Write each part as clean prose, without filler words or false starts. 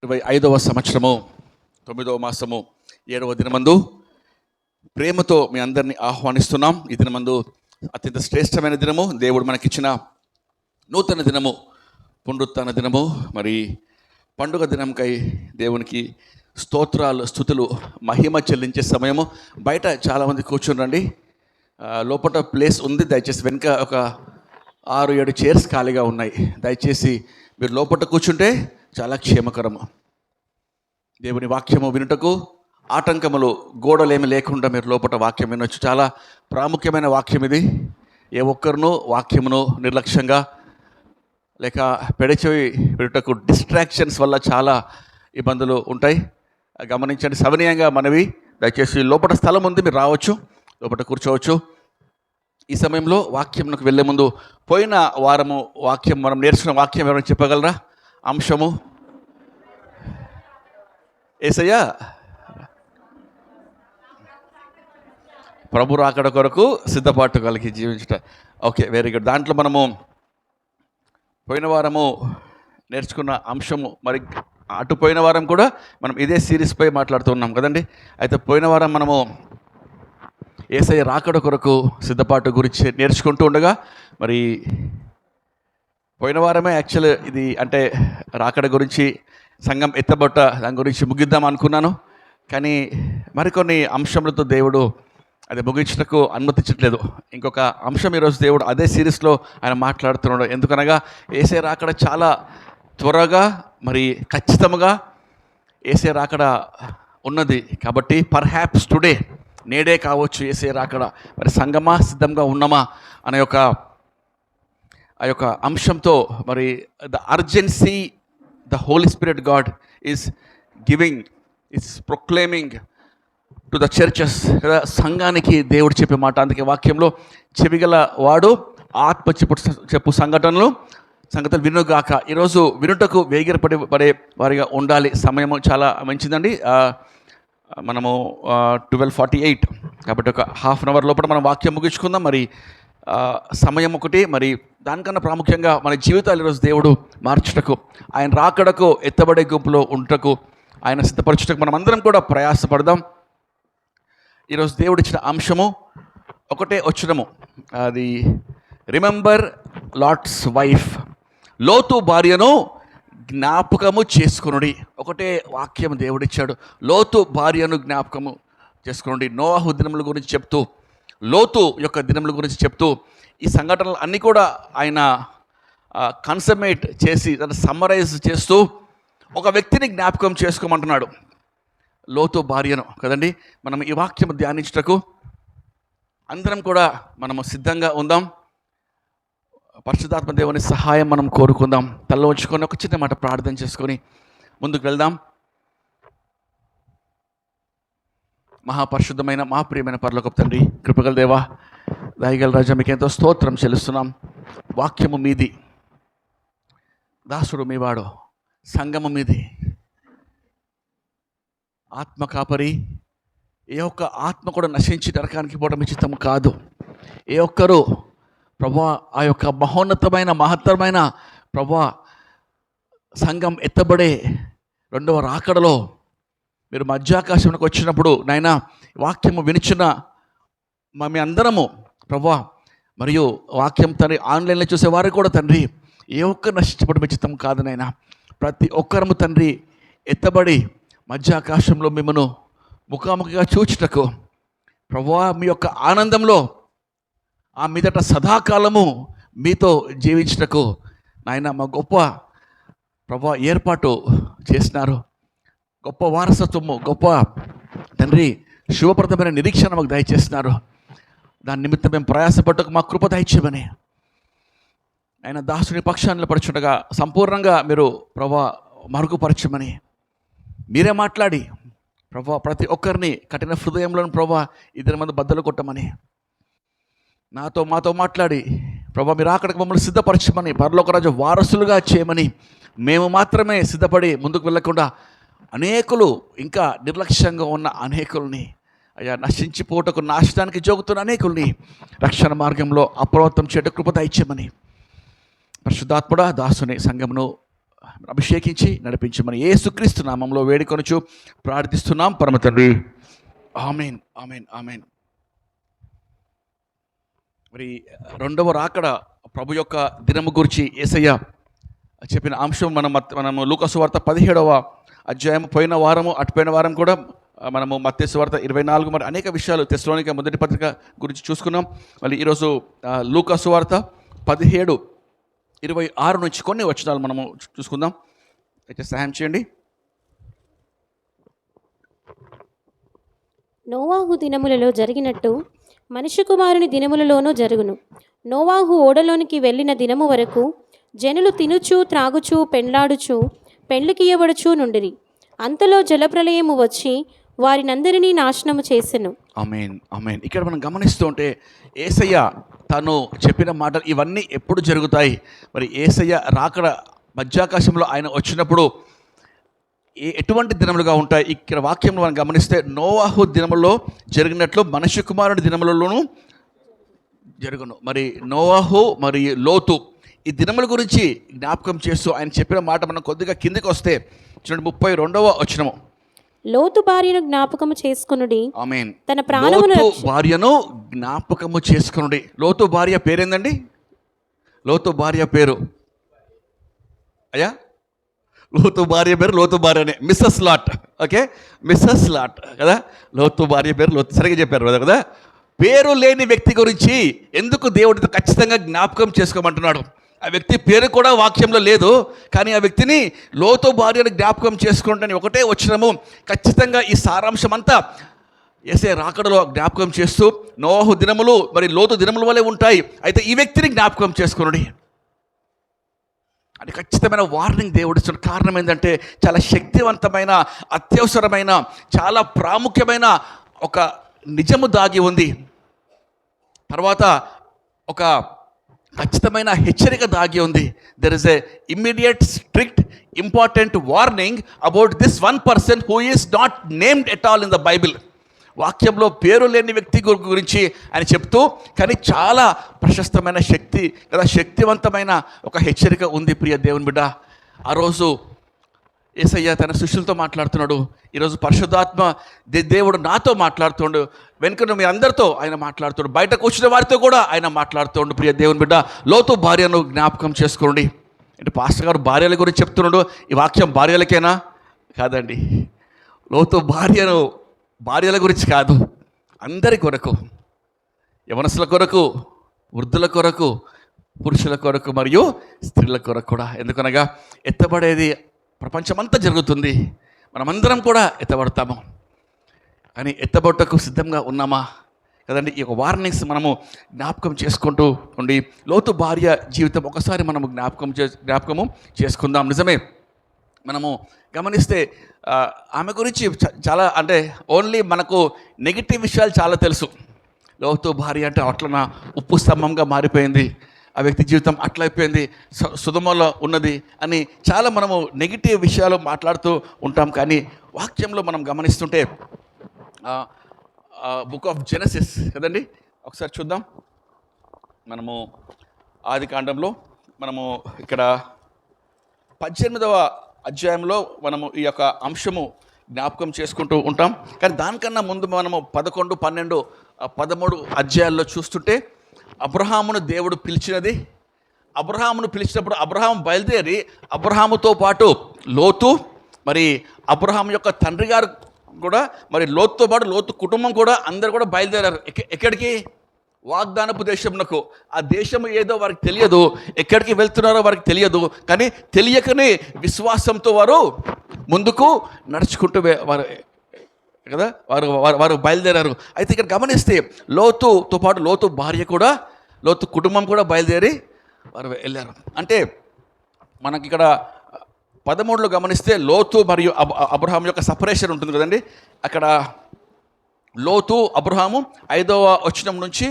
25వ సంవత్సరము 9వ మాసము 7వ దినమందు ప్రేమతో మీ అందరినీ ఆహ్వానిస్తున్నాం. ఈ దినమందు అత్యంత శ్రేష్టమైన దినము, దేవుడు మనకిచ్చిన నూతన దినము, పునరుత్థాన దినము. మరి పండుగ దినంకై దేవునికి స్తోత్రాలు, స్తుతులు, మహిమ చెల్లించే సమయము. బయట చాలామంది కూర్చుండండి. లోపల ప్లేస్ ఉంది, దయచేసి వెనుక ఒక 6-7 చైర్స్ ఖాళీగా ఉన్నాయి. దయచేసి మీరు లోపల కూర్చుంటే చాలా క్షేమకరము. దేవుని వాక్యము వినుటకు ఆటంకములు, గోడలేమి లేకుండా మీరు లోపల వాక్యం వినొచ్చు. చాలా ప్రాముఖ్యమైన వాక్యం ఇది. ఏ ఒక్కరునూ వాక్యమును నిర్లక్ష్యంగా లేక పెడచెవి వినుటకు డిస్ట్రాక్షన్స్ వల్ల చాలా ఇబ్బందులు ఉంటాయి. గమనించండి. సవినయంగా మనవి, దయచేసి లోపల స్థలం ఉంది, మీరు రావచ్చు, లోపల కూర్చోవచ్చు. ఈ సమయంలో వాక్యంకు వెళ్ళే ముందు పోయిన వారము వాక్యం మనం నేర్చుకున్న వాక్యం ఎవరైనా చెప్పగలరా? అంశము యేసయ్య ప్రభు రాకడ కొరకు సిద్ధపాటు కలిగి జీవించట. Okay, very good. దాంట్లో మనము పోయిన వారము నేర్చుకున్న అంశము, మరి అటు పోయిన వారం కూడా మనం ఇదే సిరీస్పై మాట్లాడుతున్నాం కదండి. అయితే పోయిన వారం మనము యేసయ్య రాకడ కొరకు సిద్ధపాటు గురించి నేర్చుకుంటూ ఉండగా, మరి పోయిన వారమే యాక్చువల్ ఇది, అంటే రాకడ గురించి, సంఘం ఎత్తబట్ట, దాని గురించి ముగిద్దాం అనుకున్నాను. కానీ మరికొన్ని అంశములతో దేవుడు అది ముగించటకు అనుమతించట్లేదు. ఇంకొక అంశం ఈరోజు దేవుడు అదే సిరీస్లో ఆయన మాట్లాడుతున్నాడు. ఎందుకనగా యేసయ్య రాకడ చాలా త్వరగా, మరి ఖచ్చితంగా యేసయ్య రాకడ ఉన్నది. కాబట్టి పర్హాప్స్ టుడే, నేడే కావచ్చు యేసయ్య రాకడ. మరి సంఘమా సిద్ధంగా ఉన్నామా అనే ఆ యొక్క అంశంతో, మరి the urgency the Holy Spirit God is giving, is proclaiming to the churches. సంఘానికి దేవుడు చెప్పే మాట. అందుకే వాక్యంలో చెవిగల వాడు ఆత్మ చెప్పు సంగతులు వినుగాక. ఈరోజు వినుటకు పడే వారిగా ఉండాలి. సమయము చాలా మంచిదండి. మనము 12:48 కాబట్టి ఒక హాఫ్ అన్ అవర్ లోపల మనం వాక్యం ముగించుకుందాం. మరి సమయం ఒకటి, మరి దానికన్నా ప్రాముఖ్యంగా మన జీవితాలు ఈరోజు దేవుడు మార్చుటకు, ఆయన రాకడకు ఎత్తబడే గుంపులో ఉంటకు, ఆయన సిద్ధపరచుటకు మనం అందరం కూడా ప్రయాసపడదాం. ఈరోజు దేవుడు ఇచ్చిన అంశము ఒకటే వచ్చినము, అది రిమెంబర్ లాట్స్ వైఫ్, లోతు భార్యను జ్ఞాపకము చేసుకొనుడి. ఒకటే వాక్యం దేవుడిచ్చాడు, లోతు భార్యను జ్ఞాపకము చేసుకొనుడి. నోవాహు దినముల గురించి చెప్తూ, లోతు యొక్క దినముల గురించి చెప్తూ, ఈ సంఘటనలు అన్నీ కూడా ఆయన కన్సమేట్ చేసి, దాన్ని సమ్మరైజ్ చేస్తూ ఒక వ్యక్తిని జ్ఞాపకం చేసుకోమంటున్నాడు, లోతు భార్యను కదండి. మనం ఈ వాక్యం ధ్యానించుటకు అందరం కూడా మనము సిద్ధంగా ఉందాం. పరిశుద్ధాత్మ దేవుని సహాయం మనం కోరుకుందాం. తలలో ఉంచుకొని ఒక చిన్న మాట ప్రార్థన చేసుకొని ముందుకు వెళ్దాం. మహాపరిశుద్ధమైన మా ప్రియమైన పరలోకపు తండ్రి, కృపగల దేవా, దయగల రాజా, మీకు ఎంతో స్తోత్రం చెల్లిస్తున్నాం. వాక్యము మీది, దాసుడు మీవాడు, సంగము మీది, ఆత్మ కాపరి. ఏ ఒక్క ఆత్మ కూడా నశించి నరకానికి పోవడం మీ చిత్తం కాదు. ఏ ఒక్కరూ ప్రభువా ఆ యొక్క మహోన్నతమైన మహత్తరమైన ప్రభువా సంఘం ఎత్తబడే రెండవ రాకడలో మీరు మధ్యాకాశంలోకి వచ్చినప్పుడు నాయనా, వాక్యము వినిచిన మీ అందరము ప్రభువా, మరియు వాక్యం తండ్రి ఆన్లైన్లో చూసేవారు కూడా తండ్రి, ఏ ఒక్కరు నశించబడి మీ చిత్తం కాదు నాయనా. ప్రతి ఒక్కరము తండ్రి ఎత్తబడి మధ్యాకాశంలో మిమ్మను ముఖాముఖిగా చూచుటకు ప్రభువా, మీ యొక్క ఆనందంలో ఆ మీదట సదాకాలము మీతో జీవించుటకు నాయన మా గొప్ప ప్రభువా ఏర్పాటు చేసినారు. గొప్ప వారసత్వము, గొప్ప తండ్రి శుభప్రదమైన నిరీక్షణ మాకు దయచేస్తున్నారు. దాని నిమిత్తం మేము ప్రయాసపడటకు మా కృప దయచేయమని ఆయన దాసుని పక్షాన్ని పరచుండగా సంపూర్ణంగా మీరు ప్రభువా మరుగుపరచమని మీరే మాట్లాడి ప్రభువా ప్రతి ఒక్కరిని కఠిన హృదయంలో ప్రభువా ఇద్దరి మంది బద్దలు కొట్టమని, మాతో మాట్లాడి ప్రభువా మీరు అక్కడికి మమ్మల్ని సిద్ధపరచమని, పరలోకరాజు వారసులుగా చేయమని, మేము మాత్రమే సిద్ధపడి ముందుకు వెళ్ళకుండా అనేకులు ఇంకా నిర్లక్ష్యంగా ఉన్న అనేకుల్ని, అయ్యా నశించిపోటకు నాశనానికి జోగుతున్న అనేకుల్ని రక్షణ మార్గంలో అప్రమత్తం చేయట కృప దయచేయమని, పరిశుద్ధాత్ముడా దాసుని సంఘమును అభిషేకించి నడిపించి మన యేసుక్రీస్తు నామంలో వేడుకొనుచు ప్రార్థిస్తున్నాం పరమ తండ్రి. ఆమేన్, ఆమేన్, ఆమేన్. మరి రెండవ రాకడ ప్రభు యొక్క దినము గురించి యేసయ్య చెప్పిన అంశం మనము లూకా సువార్త 17వ అధ్యాయం పోయిన వారము అటుపోయిన వారం కూడా మనము మత్తయి సువార్త 24 మరి అనేక విషయాలు తెస్సలోనిక మొదటి పత్రిక గురించి చూసుకున్నాం. మళ్ళీ ఈరోజు లూకా సువార్త 17:26 నుంచి కొన్ని వచనాలు మనము చూసుకుందాం. అయితే సహాయం చేయండి. నోవాహు దినములలో జరిగినట్టు మనుష్య కుమారుని దినములలోనూ జరుగును. నోవాహు ఓడలోనికి వెళ్ళిన దినము వరకు జనులు తినుచు త్రాగుచు పెండ్లాడుచు పెండ్లికియబడుచు నుండిరి. అంతలో జలప్రలయము వచ్చి వారినందరినీ నాశనము చేసెను. ఆమేన్, ఆమేన్. ఇక్కడ మనం గమనిస్తూ ఉంటే యేసయ్య తను చెప్పిన మాటలు ఇవన్నీ ఎప్పుడు జరుగుతాయి? మరి యేసయ్య రాకడ మధ్యాకాశంలో ఆయన వచ్చినప్పుడు ఎటువంటి దినములుగా ఉంటాయి? ఇక్కడ వాక్యంలో మనం గమనిస్తే నోవాహు దినములో జరిగినట్లు మనుష్య కుమారుని దినములలోనూ జరుగును. మరి నోవాహు మరి లోతు ఈ దినముల గురించి జ్ఞాపకం చేస్తూ ఆయన చెప్పిన మాట మనం కొద్దిగా కిందికి వస్తే చూడండి 32వ వచనము. లోతు భార్యను జ్ఞాపకము చేసుకొనుడి. ఆమేన్. తన ప్రాణమును లోతు భార్యను జ్ఞాపకము చేసుకొనుడి. లోతు భార్య పేరేందండి? లోతు భార్య పేరు అయ్యా లోతు భార్య పేరు లోతు భార్యనే, Mrs Lot. Okay, Mrs Lot కదా. లోతు భార్య పేరు లోతు, సరిగ్గా చెప్పారు కదా. పేరు లేని వ్యక్తి గురించి ఎందుకు దేవుడితో ఖచ్చితంగా జ్ఞాపకం చేసుకోమంటున్నాడు? ఆ వ్యక్తి పేరు కూడా వాక్యంలో లేదు, కానీ ఆ వ్యక్తిని లోతు భార్యను జ్ఞాపకం చేసుకుంటాను ఒకటే వచ్చినము. ఖచ్చితంగా ఈ సారాంశం అంతా యేసయ్య రాకడలో జ్ఞాపకం చేస్తూ నోవాహు దినములు మరి లోతు దినముల వలె ఉంటాయి, అయితే ఈ వ్యక్తిని జ్ఞాపకం చేసుకునుడి అని ఖచ్చితమైన వార్నింగ్ దేవుడు ఇస్తున్న. కారణం ఏంటంటే చాలా శక్తివంతమైన, అత్యవసరమైన, చాలా ప్రాముఖ్యమైన ఒక నిజము దాగి ఉంది. తర్వాత ఒక ఖచ్చితమైన హెచ్చరిక దాగి ఉంది. There is a immediate strict important warning about this one person who is not named at all in the Bible. వాక్యంలో పేరు లేని వ్యక్తి గురించి ఆయన చెప్తూ, కానీ చాలా ప్రశస్తమైన శక్తి కదా, శక్తివంతమైన ఒక హెచ్చరిక ఉంది. ప్రియ దేవుని బిడ్డ, ఆ రోజు యేసయ్య తన శిష్యులతో మాట్లాడుతున్నాడు. ఈరోజు పరిశుద్ధాత్మ దేవుడు నాతో మాట్లాడుతుండు. వెనుక మీ అందరితో ఆయన మాట్లాడుతుండు. బయట కూర్చున్న వారితో కూడా ఆయన మాట్లాడుతుండు. ప్రియ దేవుని బిడ్డ, లోతు భార్యను జ్ఞాపకం చేసుకోండి. అంటే పాస్టర్ గారు భార్యల గురించి చెప్తున్నాడు. ఈ వాక్యం భార్యలకేనా? కాదండి. లోతు భార్యల గురించి కాదు, అందరి కొరకు, యవనస్తుల కొరకు, వృద్ధుల కొరకు, పురుషుల కొరకు మరియు స్త్రీల కొరకు కూడా. ఎందుకనగా ఎత్తబడేది ప్రపంచమంతా జరుగుతుంది, మనమందరం కూడా ఎత్తబడతాము. కానీ ఎత్తబడటకు సిద్ధంగా ఉన్నామా కదండి? ఈ యొక్క వార్నింగ్స్ మనము జ్ఞాపకం చేసుకుంటూ ఉండి లోతు భార్య జీవితం ఒకసారి మనము జ్ఞాపకము చేసుకుందాం. నిజమే, మనము గమనిస్తే ఆమె గురించి చాలా, అంటే ఓన్లీ మనకు నెగిటివ్ విషయాలు చాలా తెలుసు. లోతు భార్య అంటే అట్లన ఉప్పు స్తంభంగా మారిపోయింది, ఆ వ్యక్తి జీవితం అట్లయిపోయింది, సుధమలో ఉన్నది అని చాలా మనము నెగిటివ్ విషయాలు మాట్లాడుతూ ఉంటాం. కానీ వాక్యంలో మనం గమనిస్తుంటే బుక్ ఆఫ్ జెనసిస్ కదండి, ఒకసారి చూద్దాం. మనము ఆది కాండంలో మనము ఇక్కడ 18వ అధ్యాయంలో మనము ఈ యొక్క అంశము జ్ఞాపకం చేసుకుంటూ ఉంటాం. కానీ దానికన్నా ముందు మనము 11, 12, 13 అధ్యాయాల్లో చూస్తుంటే అబ్రహామును దేవుడు పిలిచినది. అబ్రహామును పిలిచినప్పుడు అబ్రహాం బయలుదేరి అబ్రహాముతో పాటు లోతు, మరి అబ్రహాం యొక్క తండ్రి గారు కూడా, మరి లోతుతో పాటు లోతు కుటుంబం కూడా అందరు కూడా బయలుదేరారు. ఎక్కడికి? వాగ్దానపు దేశంకు. ఆ దేశం ఏదో వారికి తెలియదు, ఎక్కడికి వెళ్తున్నారో వారికి తెలియదు. కానీ తెలియకనే విశ్వాసంతో వారు ముందుకు నడుచుకుంటూ వారు కదా వారు బయలుదేరారు. అయితే ఇక్కడ గమనిస్తే లోతుతో పాటు లోతు భార్య కూడా, లోతు కుటుంబం కూడా బయలుదేరి వారు వెళ్ళారు. అంటే మనకి ఇక్కడ 13లో గమనిస్తే లోతు మరియు అబ్రహాం యొక్క సపరేషన్ ఉంటుంది కదండి. అక్కడ లోతు అబ్రహాము 5వ వచనం నుంచి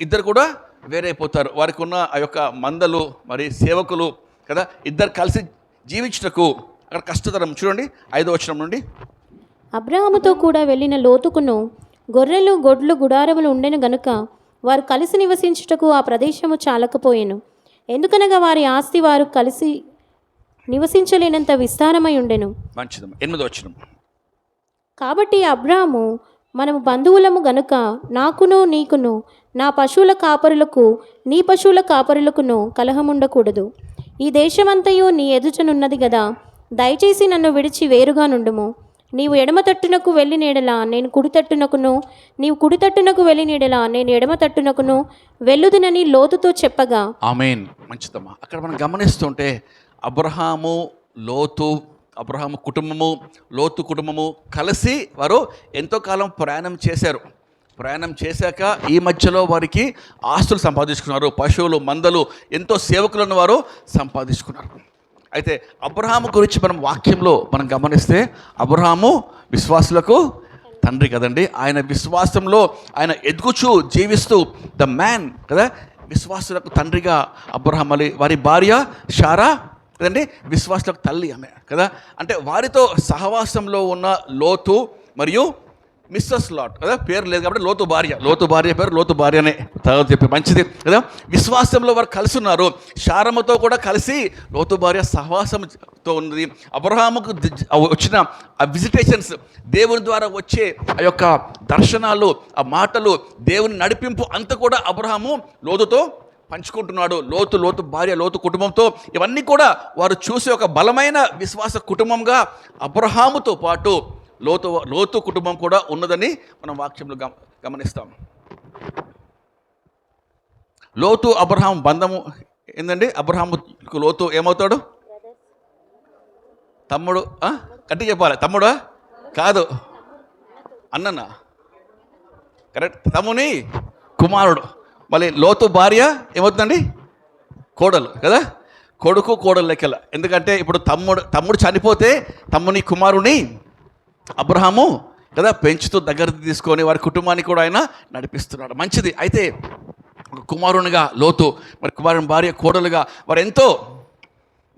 ఇద్దరు కూడా వేరైపోతారు. వారికి ఉన్న ఆ యొక్క మందలు మరి సేవకులు కదా, ఇద్దరు కలిసి జీవించుటకు అక్కడ కష్టతరం. చూడండి 5వ వచనం నుండి. అబ్రహాముతో కూడా వెళ్ళిన లోతుకును గొర్రెలు, గొడ్లు, గుడారములు ఉండెను గనుక వారు కలిసి నివసించుటకు ఆ ప్రదేశము చాలకపోయెను. ఎందుకనగా వారి ఆస్తి వారు కలిసి నివసించలేనంత విస్తారమై ఉండెను. మంచిదమ్మ. 8వ వచనం. కాబట్టి అబ్రాము, మనము బంధువులము గనుక నాకును నీకును నా పశువుల కాపరులకు నీ పశువుల కాపరులకును కలహముండకూడదు. ఈ దేశమంతయు నీ ఎదుటనున్నది గదా, దయచేసి నన్ను విడిచి వేరుగా నుండుము. నీవు ఎడమ తట్టునకు వెళ్ళి నీడలా నేను కుడి తట్టునకును, నీవు కుడి తట్టునకు వెళ్ళి నీడలా నేను ఎడమ తట్టునకును వెళ్ళుదునని లోతుతో చెప్పగా. ఆమేన్. మంచిదమ్మా. అక్కడ మనం గమనిస్తుంటే అబ్రహాము, లోతు, అబ్రహాము కుటుంబము, లోతు కుటుంబము కలిసి వారు ఎంతో కాలం ప్రయాణం చేశారు. ప్రయాణం చేశాక ఈ మధ్యలో వారికి ఆస్తులు సంపాదించుకున్నారు. పశువులు, మందలు, ఎంతో సేవకులను వారు సంపాదించుకున్నారు. అయితే అబ్రహాము గురించి మనం వాక్యంలో మనం గమనిస్తే అబ్రహాము విశ్వాసులకు తండ్రి కదండి. ఆయన విశ్వాసంలో ఆయన ఎదుగుచూ జీవిస్తూ ద మ్యాన్ కదా, విశ్వాసులకు తండ్రిగా అబ్రహాం. వారి భార్య శారా కదండి, విశ్వాసులకు తల్లి ఆమె కదా. అంటే వారితో సహవాసంలో ఉన్న లోతు మరియు మిస్సెస్ లాట్ కదా, పేరు లేదు కాబట్టి లోతు భార్య పేరు లోతు భార్యనే తర్వాత చెప్పి మంచిది కదా. విశ్వాసంలో వారు కలిసి ఉన్నారు. శారమ్మతో కూడా కలిసి లోతు భార్య సహవాసంతో ఉన్నది. అబ్రహాముకు వచ్చిన ఆ విజిటేషన్స్, దేవుని ద్వారా వచ్చే ఆ యొక్క దర్శనాలు, ఆ మాటలు, దేవుని నడిపింపు అంతా కూడా అబ్రహాము లోతుతో పంచుకుంటున్నాడు. లోతు భార్య, లోతు కుటుంబంతో ఇవన్నీ కూడా వారు చూసే ఒక బలమైన విశ్వాస కుటుంబంగా అబ్రహాముతో పాటు లోతు కుటుంబం కూడా ఉన్నదని మనం వాక్యంలో గమనిస్తాం. లోతు అబ్రహాం బంధము ఏందండి? అబ్రహాముకు లోతు ఏమవుతాడు? తమ్ముడు. గట్టి చెప్పాలి. తమ్ముడా? కాదు, అన్ననా? కరెక్ట్. తమ్ముని కుమారుడు. మళ్ళీ లోతు భార్య ఏమవుతుందండి? కోడలు కదా. కొడుకు కోడలు లెక్కల. ఎందుకంటే ఇప్పుడు తమ్ముడు చనిపోతే తమ్ముని కుమారుని అబ్రహాము కదా పెంచుతూ దగ్గరికి తీసుకొని వారి కుటుంబాన్ని కూడా ఆయన నడిపిస్తున్నాడు. మంచిది. అయితే ఒక కుమారునిగా లోతు, మరి కుమారుని భార్య కోడలుగా వారు ఎంతో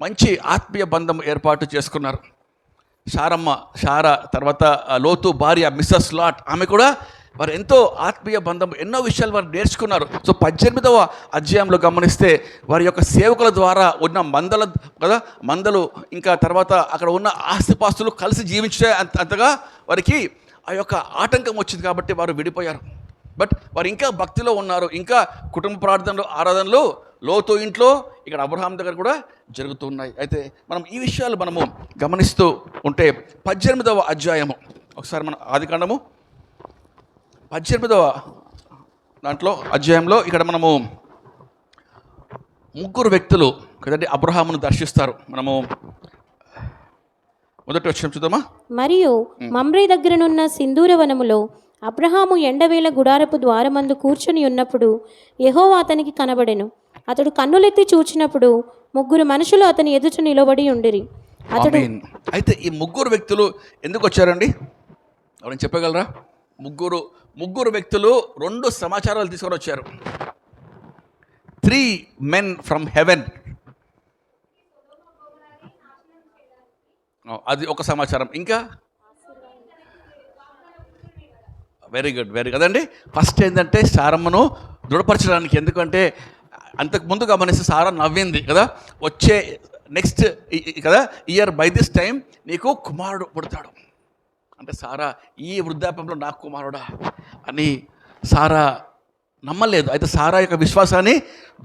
మంచి ఆత్మీయ బంధం ఏర్పాటు చేసుకున్నారు. శారా తర్వాత లోతు భార్య మిస్సెస్ లాట్, ఆమె కూడా వారు ఎంతో ఆత్మీయ బంధం, ఎన్నో విషయాలు వారు నేర్చుకున్నారు. సో 18వ అధ్యాయంలో గమనిస్తే వారి యొక్క సేవకుల ద్వారా ఉన్న మందలు ఇంకా తర్వాత అక్కడ ఉన్న ఆస్తిపాస్తులు కలిసి జీవించే అంతగా వారికి ఆ యొక్క ఆటంకం వచ్చింది కాబట్టి వారు విడిపోయారు. బట్ వారు ఇంకా భక్తిలో ఉన్నారు. ఇంకా కుటుంబ ప్రార్థనలు, ఆరాధనలు లోతు ఇంట్లో, ఇక్కడ అబ్రహాం దగ్గర కూడా జరుగుతున్నాయి. అయితే మనం ఈ విషయాలు మనము గమనిస్తూ ఉంటే 18వ అధ్యాయము ఒకసారి మన ఆదికాండము 18వ దాంట్లో అధ్యాయంలో ఇక్కడ మనము ముగ్గురు వ్యక్తులు కదండి అబ్రహామును దర్శిస్తారు. మనము మొదటి వచనం చూద్దామా? మరియు మమ్రే దగ్గరనున్న సింధూర వనములో అబ్రహాము ఎండవేళ గుడారపు ద్వారమందు కూర్చొని ఉన్నప్పుడు యెహోవా అతనికి కనబడెను. అతడు కన్నులెత్తి చూచినప్పుడు ముగ్గురు మనుషులు అతని ఎదుట నిలబడి ఉండిరి. అయితే ఈ ముగ్గురు వ్యక్తులు ఎందుకు వచ్చారండి? ఎవరైనా చెప్పగలరా? ముగ్గురు వ్యక్తులు 2 సమాచారాలు తీసుకొని వచ్చారు. 3 men from heaven. అది ఒక సమాచారం. ఇంకా వెరీ గుడ్ అండి. ఫస్ట్ ఏంటంటే శారమ్మను దృఢపరచడానికి. ఎందుకంటే అంతకుముందు గమనిస్తే సారా నవ్వింది కదా, వచ్చే నెక్స్ట్ కదా ఇయర్ బై దిస్ టైం నీకు కుమారుడు పుడతాడు అంటే సారా ఈ వృద్ధాప్యంలో నాకు కుమారుడా అని సారా నమ్మలేదు. అయితే సారా యొక్క విశ్వాసాన్ని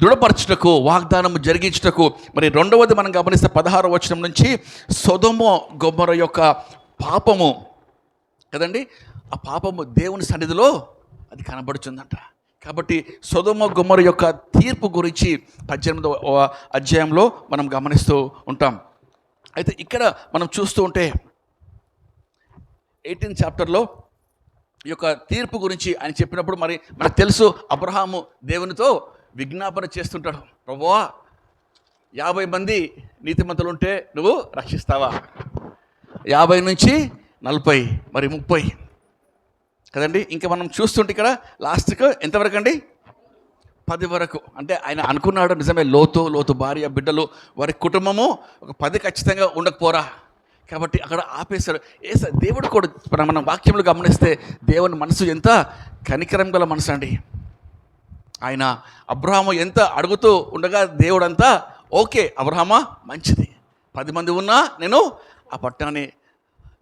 దృఢపరచుటకు, వాగ్దానం జరిగించుటకు. మరి 2వది మనం గమనిస్తే 16వ వచనం నుంచి సొదొమ గొమొర్రా యొక్క పాపము కదండి, ఆ పాపము దేవుని సన్నిధిలో అది కనబడుతుందంట. కాబట్టి సొదొమ గొమొర్రా యొక్క తీర్పు గురించి 18వ అధ్యాయంలో మనం గమనిస్తూ ఉంటాం. అయితే ఇక్కడ మనం చూస్తూ ఉంటే 18th చాప్టర్లో ఈ యొక్క తీర్పు గురించి ఆయన చెప్పినప్పుడు మరి మనకు తెలుసు అబ్రహాము దేవునితో విజ్ఞాపన చేస్తుంటాడు. ప్రభువా 50 మంది నీతిమంతులు ఉంటే నువ్వు రక్షిస్తావా? 50 నుంచి 40 మరి 30 కదండి. ఇంకా మనం చూస్తుంటే ఇక్కడ లాస్ట్కు ఎంతవరకు అండి? 10 వరకు. అంటే ఆయన అనుకున్నాడు నిజమే, లోతు భార్య బిడ్డలు వారి కుటుంబము ఒక 10 ఖచ్చితంగా ఉండకపోరా కాబట్టి అక్కడ ఆపేశాడు. దేవుడు కూడా మనం వాక్యంలో గమనిస్తే దేవుని మనసు ఎంత కనికరం గల మనసు అండి. ఆయన అబ్రహాము ఎంత అడుగుతూ ఉండగా దేవుడంతా ఓకే అబ్రహామా మంచిది 10 మంది ఉన్నా నేను ఆ పట్టణాన్ని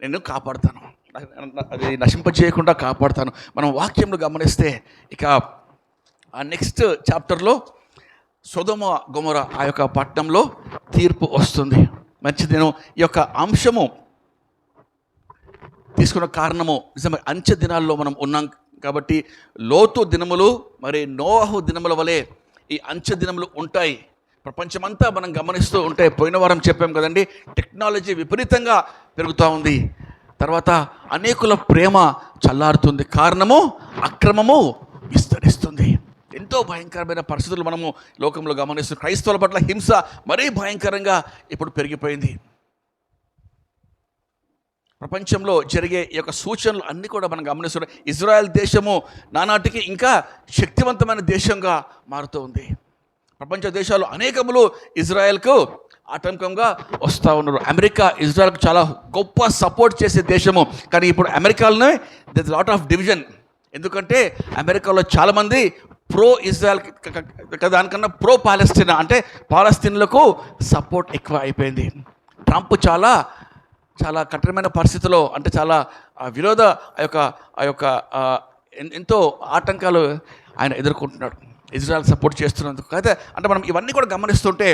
నేను కాపాడుతాను, అది నశింపజేయకుండా కాపాడుతాను. మనం వాక్యంలో గమనిస్తే ఇక ఆ నెక్స్ట్ చాప్టర్లో సొదొమ గొమొర ఆ యొక్క పట్టణంలో తీర్పు వస్తుంది. మంచిది. నేను ఈ యొక్క అంశము తీసుకున్న కారణము నిజంగా అంచె దినాల్లో మనం ఉన్నాం కాబట్టి లోతు దినములు మరి నోవహు దినముల వలె ఈ అంచె దినములు ఉంటాయి. ప్రపంచమంతా మనం గమనిస్తూ ఉంటే, పోయిన వారం చెప్పాం కదండి, టెక్నాలజీ విపరీతంగా పెరుగుతూ ఉంది. తర్వాత అనేకుల ప్రేమ చల్లారుతుంది, కారణము అక్రమము విస్తరిస్తుంది. ఎంతో భయంకరమైన పరిస్థితులు మనము లోకంలో గమనిస్తున్నాం. క్రైస్తవుల పట్ల హింస మరీ భయంకరంగా ఇప్పుడు పెరిగిపోయింది. ప్రపంచంలో జరిగే ఈ యొక్క సూచనలు అన్నీ కూడా మనం గమనిస్తున్నాం. ఇజ్రాయెల్ దేశము నానాటికి ఇంకా శక్తివంతమైన దేశంగా మారుతూ ఉంది. ప్రపంచ దేశాలు అనేకములు ఇజ్రాయెల్కు ఆటంకంగా వస్తూ ఉన్నారు. అమెరికా ఇజ్రాయెల్కు చాలా గొప్ప సపోర్ట్ చేసే దేశము, కానీ ఇప్పుడు అమెరికాలోనే దిస్ లాట్ ఆఫ్ డివిజన్. ఎందుకంటే అమెరికాలో చాలామంది ప్రో ఇజ్రాయెల్ దానికన్నా ప్రో పాలస్తీనా, అంటే పాలస్తీన్లకు సపోర్ట్ ఎక్కువ అయిపోయింది. ట్రంప్ చాలా చాలా కఠినమైన పరిస్థితిలో, అంటే చాలా విరోధ ఆ యొక్క ఎంతో ఆటంకాలు ఆయన ఎదుర్కొంటున్నాడు ఇజ్రాయెల్ సపోర్ట్ చేస్తున్నందుకు. అయితే అంటే మనం ఇవన్నీ కూడా గమనిస్తుంటే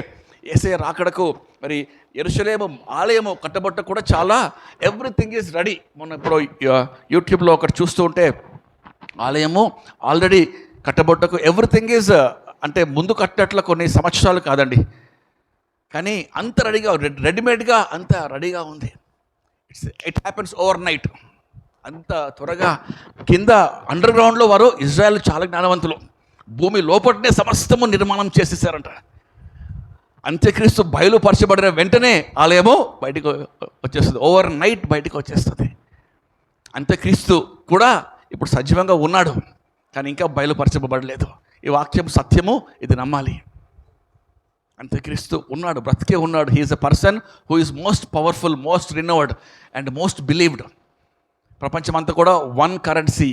యేసయ్య రాకడకు మరి యెరూషలేము ఆలయము కట్టబట్ట కూడా చాలా ఎవ్రీథింగ్ ఈజ్ రెడీ. మనం ఇప్పుడు యూట్యూబ్లో ఒకటి చూస్తూ ఉంటే ఆలయము ఆల్రెడీ కట్టబొట్టకు ఎవ్రీథింగ్ ఈజ్, అంటే ముందు కట్టినట్లు కొన్ని సంవత్సరాలు కాదండి, కానీ అంత రెడీగా రెడీమేడ్గా అంత రెడీగా ఉంది. It happens over night. అంత త్వరగా కింద అండర్ గ్రౌండ్లో వారు ఇజ్రాయెల్ చాలా జ్ఞానవంతులు, భూమి లోపలనే సమస్తము నిర్మాణం చేసేసారంట. అంత్యక్రీస్తు బయలుపరచబడిన వెంటనే ఆలయము బయటికి వచ్చేస్తుంది, ఓవర్ నైట్ బయటికి వచ్చేస్తుంది. అంత్యక్రీస్తు కూడా ఇప్పుడు సజీవంగా ఉన్నాడు, కానీ ఇంకా బయలుపరచబడలేదు. ఈ వాక్యం సత్యము, ఇది నమ్మాలి. అంత్యక్రీస్తు ఉన్నాడు, బ్రతికే ఉన్నాడు. He is a person who is most powerful, most renowned and most believed. ప్రపంచమంతా కూడా వన్ కరెన్సీ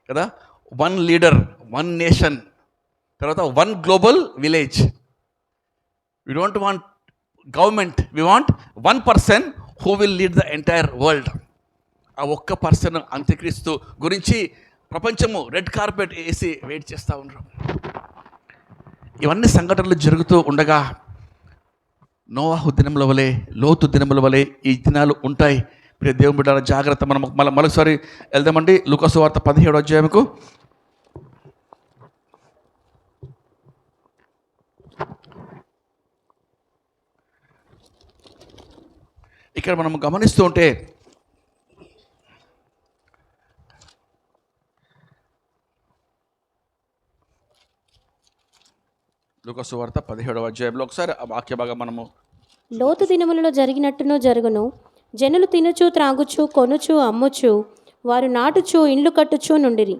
కదా, వన్ లీడర్, వన్ నేషన్, తర్వాత one global village. We don't want government, we want one person who will lead the entire world. ఆ ఒక్క person అంత్యక్రీస్తు గురించి ప్రపంచము red carpet వేసి వెయిట్ చేస్తూ ఉన్నారు. ఇవన్నీ సంఘటనలు జరుగుతూ ఉండగా నోవాహు దినముల వలె, లోతు దినముల వలె ఈ దినాలు ఉంటాయి. ప్రియ దేవుని బిడ్డల జాగ్రత్త. మనం మరొకసారి వెళ్దామండి లూకా సువార్త 17వ అధ్యాయముకు. ఇక్కడ మనం గమనిస్తూ ఉంటే లూకా సువార్త 17వ అధ్యాయంలో ఒకసారి ఆ వాక్య భాగం మనము. లోతు దినములలో జరిగినట్టును జరుగును. జనులు తినుచు త్రాగుచు కొనుచు అమ్ముచు వారు నాటుచు ఇండ్లు కట్టుచు నుండిరి.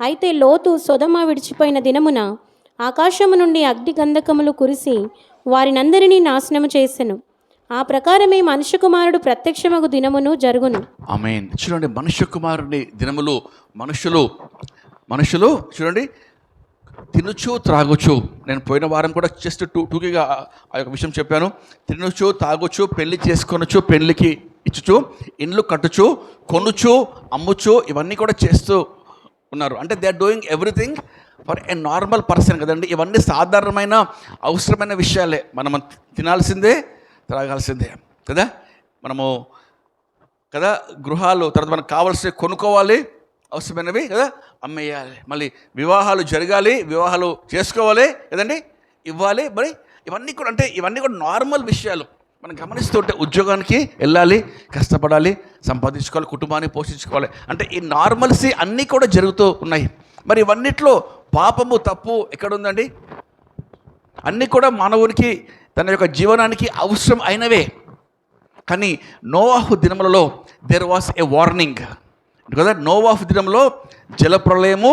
అయితే లోతు సొదొమ విడిచిపోయిన దినమున ఆకాశము నుండి అగ్ని గంధకములు కురిసి వారినందరినీ నాశనము చేసెను. ఆ ప్రకారమే మనుష్య కుమారుడు ప్రత్యక్షమగు దినమును జరుగును. ఆమేన్. చూడండి, మనుష్య కుమారుని దినములు మనుషులు చూడండి తినుచు త్రాగుచు. నేను పోయిన వారం కూడా జస్ట్ టూకీగా ఆ యొక్క విషయం చెప్పాను. తినుచు తాగుచు పెళ్లి చేసుకొనుచు పెళ్లికి ఇచ్చుచు ఇండ్లు కట్టుచు కొనుచు అమ్ముచు ఇవన్నీ కూడా చేస్తూ ఉన్నారు. అంటే they are doing everything for a normal person కదండి. ఇవన్నీ సాధారణమైన అవసరమైన విషయాలే. మనం తినాల్సిందే, త్రాగాల్సిందే కదా. మనము కదా గృహాలు, తర్వాత మనకు కావాల్సినవి కొనుక్కోవాలి, అవసరమైనవి కదా అమ్మేయాలి, మళ్ళీ వివాహాలు జరగాలి, వివాహాలు చేసుకోవాలి కదండి, ఇవ్వాలి. మరి ఇవన్నీ కూడా అంటే ఇవన్నీ కూడా నార్మల్ విషయాలు. మనం గమనిస్తుంటే ఉద్యోగానికి వెళ్ళాలి, కష్టపడాలి, సంపాదించుకోవాలి, కుటుంబాన్ని పోషించుకోవాలి. అంటే ఈ నార్మల్సీ అన్నీ కూడా జరుగుతూ ఉన్నాయి. మరి ఇవన్నిట్లో పాపము, తప్పు ఎక్కడుందండి? అన్నీ కూడా మానవునికి తన యొక్క జీవనానికి అవసరం అయినవే. కానీ నోవాహు దినములలో దేర్ వాస్ ఏ వార్నింగ్ కదా. నోవాహు దినంలో జలప్రళయము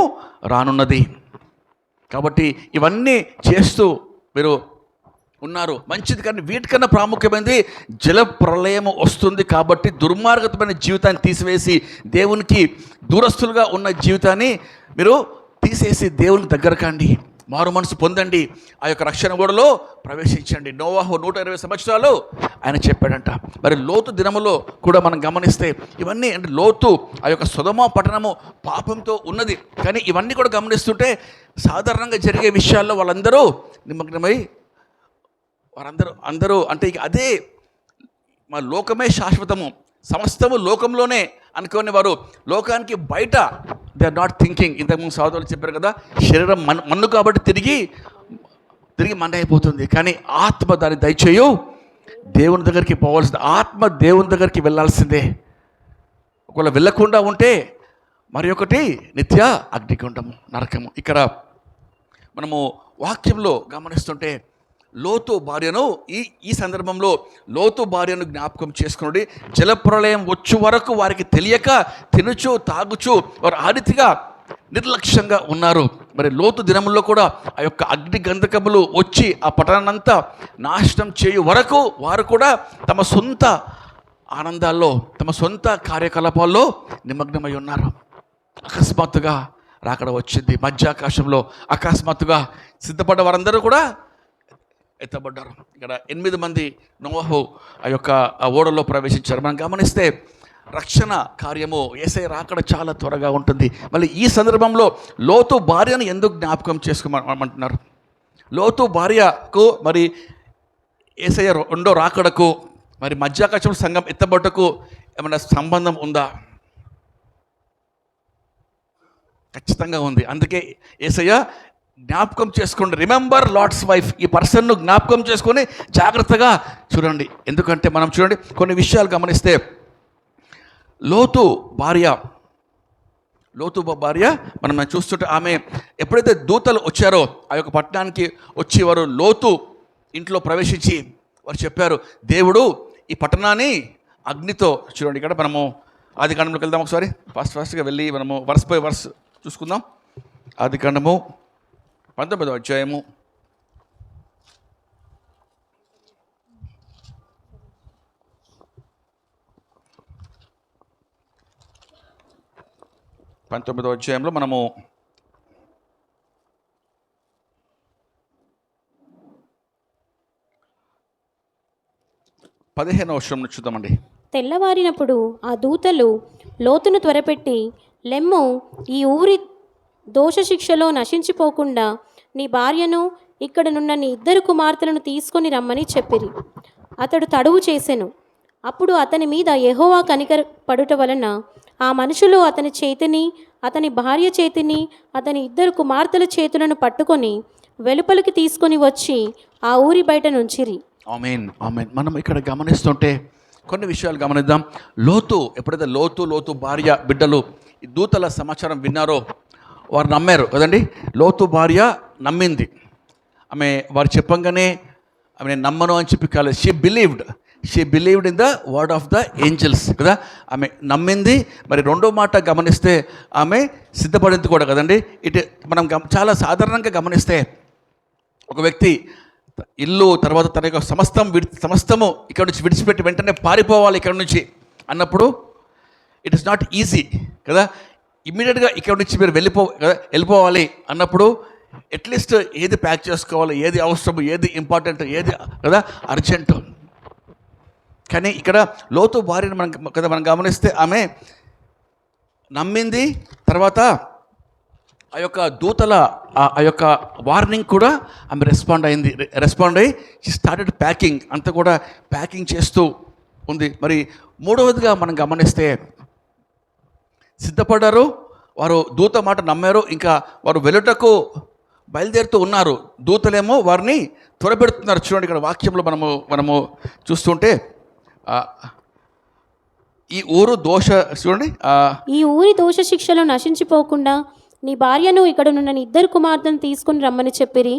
రానున్నది. కాబట్టి ఇవన్నీ చేస్తూ మీరు ఉన్నారు, మంచిది. కానీ వీటికన్నా ప్రాముఖ్యమైనది జలప్రళయము వస్తుంది. కాబట్టి దుర్మార్గతమైన జీవితాన్ని తీసివేసి దేవునికి దూరస్తులుగా ఉన్న జీవితాన్ని మీరు తీసేసి దేవునికి దగ్గర కండి. మారు మనసు పొందండి, ఆ యొక్క రక్షణ ఓడలో ప్రవేశించండి. నోవాహు 120 సంవత్సరాలు ఆయన చెప్పాడంట. మరి లోతు దినములో కూడా మనం గమనిస్తే ఇవన్నీ అంటే లోతు ఆ యొక్క సొదొమ పట్టణము పాపంతో ఉన్నది. కానీ ఇవన్నీ కూడా గమనిస్తుంటే సాధారణంగా జరిగే విషయాల్లో వాళ్ళందరూ నిమగ్నమై అందరూ అంటే ఇక అదే మా లోకమే శాశ్వతము, సమస్తము లోకంలోనే అనుకునే వారు లోకానికి బయట దే ఆర్ నాట్ థింకింగ్. ఇంతకుముందు సహోదరులు చెప్పారు కదా, శరీరం మన్ను కాబట్టి తిరిగి మన్ను అయిపోతుంది. కానీ ఆత్మ దాన్ని దయచేయు దేవుని దగ్గరికి పోవాల్సిందే, ఆత్మ దేవుని దగ్గరికి వెళ్ళాల్సిందే. ఒకవేళ వెళ్ళకుండా ఉంటే మరి ఒకటి నిత్య అగ్నిగుండము, నరకము. ఇక్కడ మనము వాక్యంలో గమనిస్తుంటే లోతు భార్యను ఈ సందర్భంలో లోతు భార్యను జ్ఞాపకం చేసుకుని జలప్రళయం వచ్చు వరకు వారికి తెలియక తినుచు తాగుచు వారు ఆ రీతిగా నిర్లక్ష్యంగా ఉన్నారు. మరి లోతు దినముల్లో కూడా ఆ యొక్క అగ్ని గంధకములు వచ్చి ఆ పట్టణాన్నంతా నాశనం చేయు వరకు వారు కూడా తమ సొంత ఆనందాల్లో తమ సొంత కార్యకలాపాల్లో నిమగ్నమై ఉన్నారు. అకస్మాత్తుగా రాకడ వచ్చింది, మధ్యాకాశంలో అకస్మాత్తుగా సిద్ధపడ్డ వారందరూ కూడా ఎత్తబడ్డారు. ఇక్కడ 8 మంది నోవహు ఆ యొక్క ఓడలో ప్రవేశించారు. మనం గమనిస్తే రక్షణ కార్యము యేసయ్య రాకడ చాలా త్వరగా ఉంటుంది. మళ్ళీ ఈ సందర్భంలో లోతు భార్యను ఎందుకు జ్ఞాపకం చేసుకోమంటున్నారు? లోతు భార్యకు మరి యేసయ్య రెండో రాకడకు మరి మధ్యాకాశం సంఘం ఎత్తబడ్డకు ఏమైనా సంబంధం ఉందా? ఖచ్చితంగా ఉంది. అందుకే యేసయ్య జ్ఞాపకం చేసుకోండి, రిమెంబర్ లార్డ్స్ వైఫ్, ఈ పర్సన్ను జ్ఞాపకం చేసుకొని జాగ్రత్తగా చూడండి. ఎందుకంటే మనం చూడండి కొన్ని విషయాలు గమనిస్తే లోతు భార్య మనం చూస్తుంటే ఆమె ఎప్పుడైతే దూతలు వచ్చారో ఆ యొక్క పట్టణానికి వచ్చి వారు లోతు ఇంట్లో ప్రవేశించి వారు చెప్పారు, దేవుడు ఈ పట్టణాన్ని అగ్నితో, చూడండి ఇక్కడ మనము ఆదికాండంలోకి వెళ్దాం ఒకసారి, ఫాస్ట్గా వెళ్ళి మనము వర్స్ బై వర్స్ చూసుకుందాం. ఆదికాండము 19వ అధ్యాయము 19వ అధ్యాయంలో మనము 15వ వచనం నుంచి చూద్దామండి. తెల్లవారినప్పుడు ఆ దూతలు లోతును త్వరపెట్టి, లెమ్ము, ఈ ఊరి దోషశిక్షలో నశించిపోకుండా నీ భార్యను ఇక్కడనున్న నీ 2 కుమార్తెలను తీసుకొని రమ్మని చెప్పిరి. అతడు తడువు చేసెను. అప్పుడు అతని మీద యెహోవా కనికర పడుట వలన ఆ మనుషులు అతని చేతిని, అతని భార్య చేతిని, అతని 2 కుమార్తెల చేతులను పట్టుకొని వెలుపలికి తీసుకొని వచ్చి ఆ ఊరి బయట నుంచిరి. ఆమేన్, ఆమేన్. మనం ఇక్కడ గమనిస్తుంటే కొన్ని విషయాలు గమనిద్దాం. ఎప్పుడైతే లోతు భార్య బిడ్డలు ఈ దూతల సమాచారం విన్నారో వారు నమ్మారు కదండి. లోతు భార్య నమ్మింది. వారు చెప్పంగానే నేను నమ్మను అని చెప్పి కాలేదు, she believed in the word of the angels కదా. ఆమె నమ్మింది. మరి రెండో మాట గమనిస్తే ఆమె సిద్ధపడింది కూడా కదండి. మనం చాలా గమనిస్తే ఒక వ్యక్తి ఇల్లు తర్వాత తన యొక్క సమస్తము ఇక్కడ నుంచి విడిచిపెట్టి వెంటనే పారిపోవాలి ఇక్కడ నుంచి అన్నప్పుడు ఇట్ ఈస్ నాట్ ఈజీ కదా. ఇమ్మీడియట్గా ఇక్కడ నుంచి మీరు వెళ్ళిపోవాలి అన్నప్పుడు అట్లీస్ట్ ఏది ప్యాక్ చేసుకోవాలి, ఏది అవసరం, ఏది ఇంపార్టెంట్, ఏది కదా అర్జెంటు. కానీ ఇక్కడ లోతు భార్యను మనం గమనిస్తే ఆమె నమ్మింది. తర్వాత ఆ యొక్క దూతల ఆ యొక్క వార్నింగ్ కూడా ఆమె రెస్పాండ్ అయ్యి షీ స్టార్టెడ్ ప్యాకింగ్, అంతా కూడా ప్యాకింగ్ చేస్తూ ఉంది. మరి మూడవదిగా మనం గమనిస్తే సిద్ధపడ్డారు, వారు దూత మాట నమ్మారు, ఇంకా వారు వెలుటకు బయలుదేరుతూ ఉన్నారు. దూతలేమో వారిని త్వరపెడుతున్నారు. చూడండి ఇక్కడ వాక్యంలో మనము చూస్తుంటే ఈ ఊరి దోష శిక్షలో నశించిపోకుండా నీ భార్యను ఇక్కడనున్న నీ 2 కుమార్తెను తీసుకుని రమ్మని చెప్పిరి.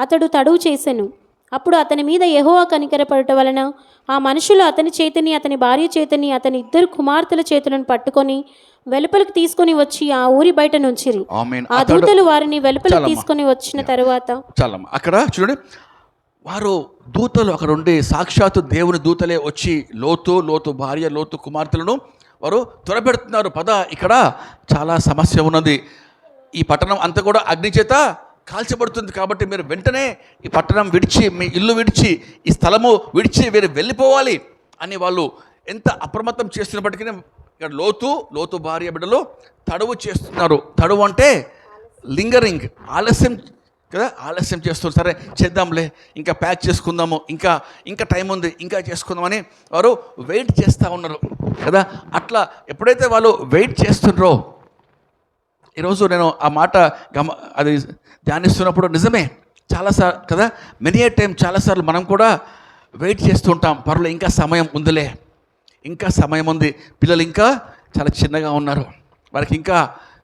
అతడు తడువు చేసెను. అప్పుడు అతని మీద యెహోవా కనికరపడుట వలన ఆ మనుషులు అతని చేతిని, అతని భార్య చేతిని, అతని 2 కుమార్తెల చేతులను పట్టుకొని వెలుపలికి తీసుకొని వచ్చి ఆ ఊరి బయట నుంచిరి. ఆ దూతలు వారిని వెలుపలికి తీసుకొని వచ్చిన తరువాత అక్కడ చూడండి, వారు దూతలు అక్కడ ఉండి సాక్షాత్తు దేవుని దూతలే వచ్చి లోతు భార్య, లోతు కుమార్తెలను వారు త్వరపెడుతున్నారు. ఇక్కడ చాలా సమస్య ఉన్నది. ఈ పట్టణం అంతా కూడా అగ్ని చేత కాల్చబడుతుంది, కాబట్టి మీరు వెంటనే ఈ పట్టణం విడిచి, మీ ఇల్లు విడిచి, ఈ స్థలము విడిచి మీరు వెళ్ళిపోవాలి అని వాళ్ళు ఎంత అప్రమత్తం చేస్తున్నప్పటికీ ఇక్కడ లోతు భార్య బిడ్డలు తడువు చేస్తున్నారు. తడువు అంటే లింగరింగ్, ఆలస్యం కదా, ఆలస్యం చేస్తున్నారు. సరే చేద్దాంలే, ఇంకా ప్యాక్ చేసుకుందాము, ఇంకా టైం ఉంది, ఇంకా చేసుకుందామని వారు వెయిట్ చేస్తూ ఉన్నారు కదా. అట్లా ఎప్పుడైతే వాళ్ళు వెయిట్ చేస్తున్నారో, ఈరోజు నేను ఆ మాట అది ధ్యానిస్తున్నప్పుడు నిజమే చాలాసార్లు కదా, మెనీ ఏ టైం చాలాసార్లు మనం కూడా వెయిట్ చేస్తుంటాం. పర్లేదు, ఇంకా సమయం ఉందిలే, ఇంకా సమయం ఉంది, పిల్లలు ఇంకా చాలా చిన్నగా ఉన్నారు, వారికి ఇంకా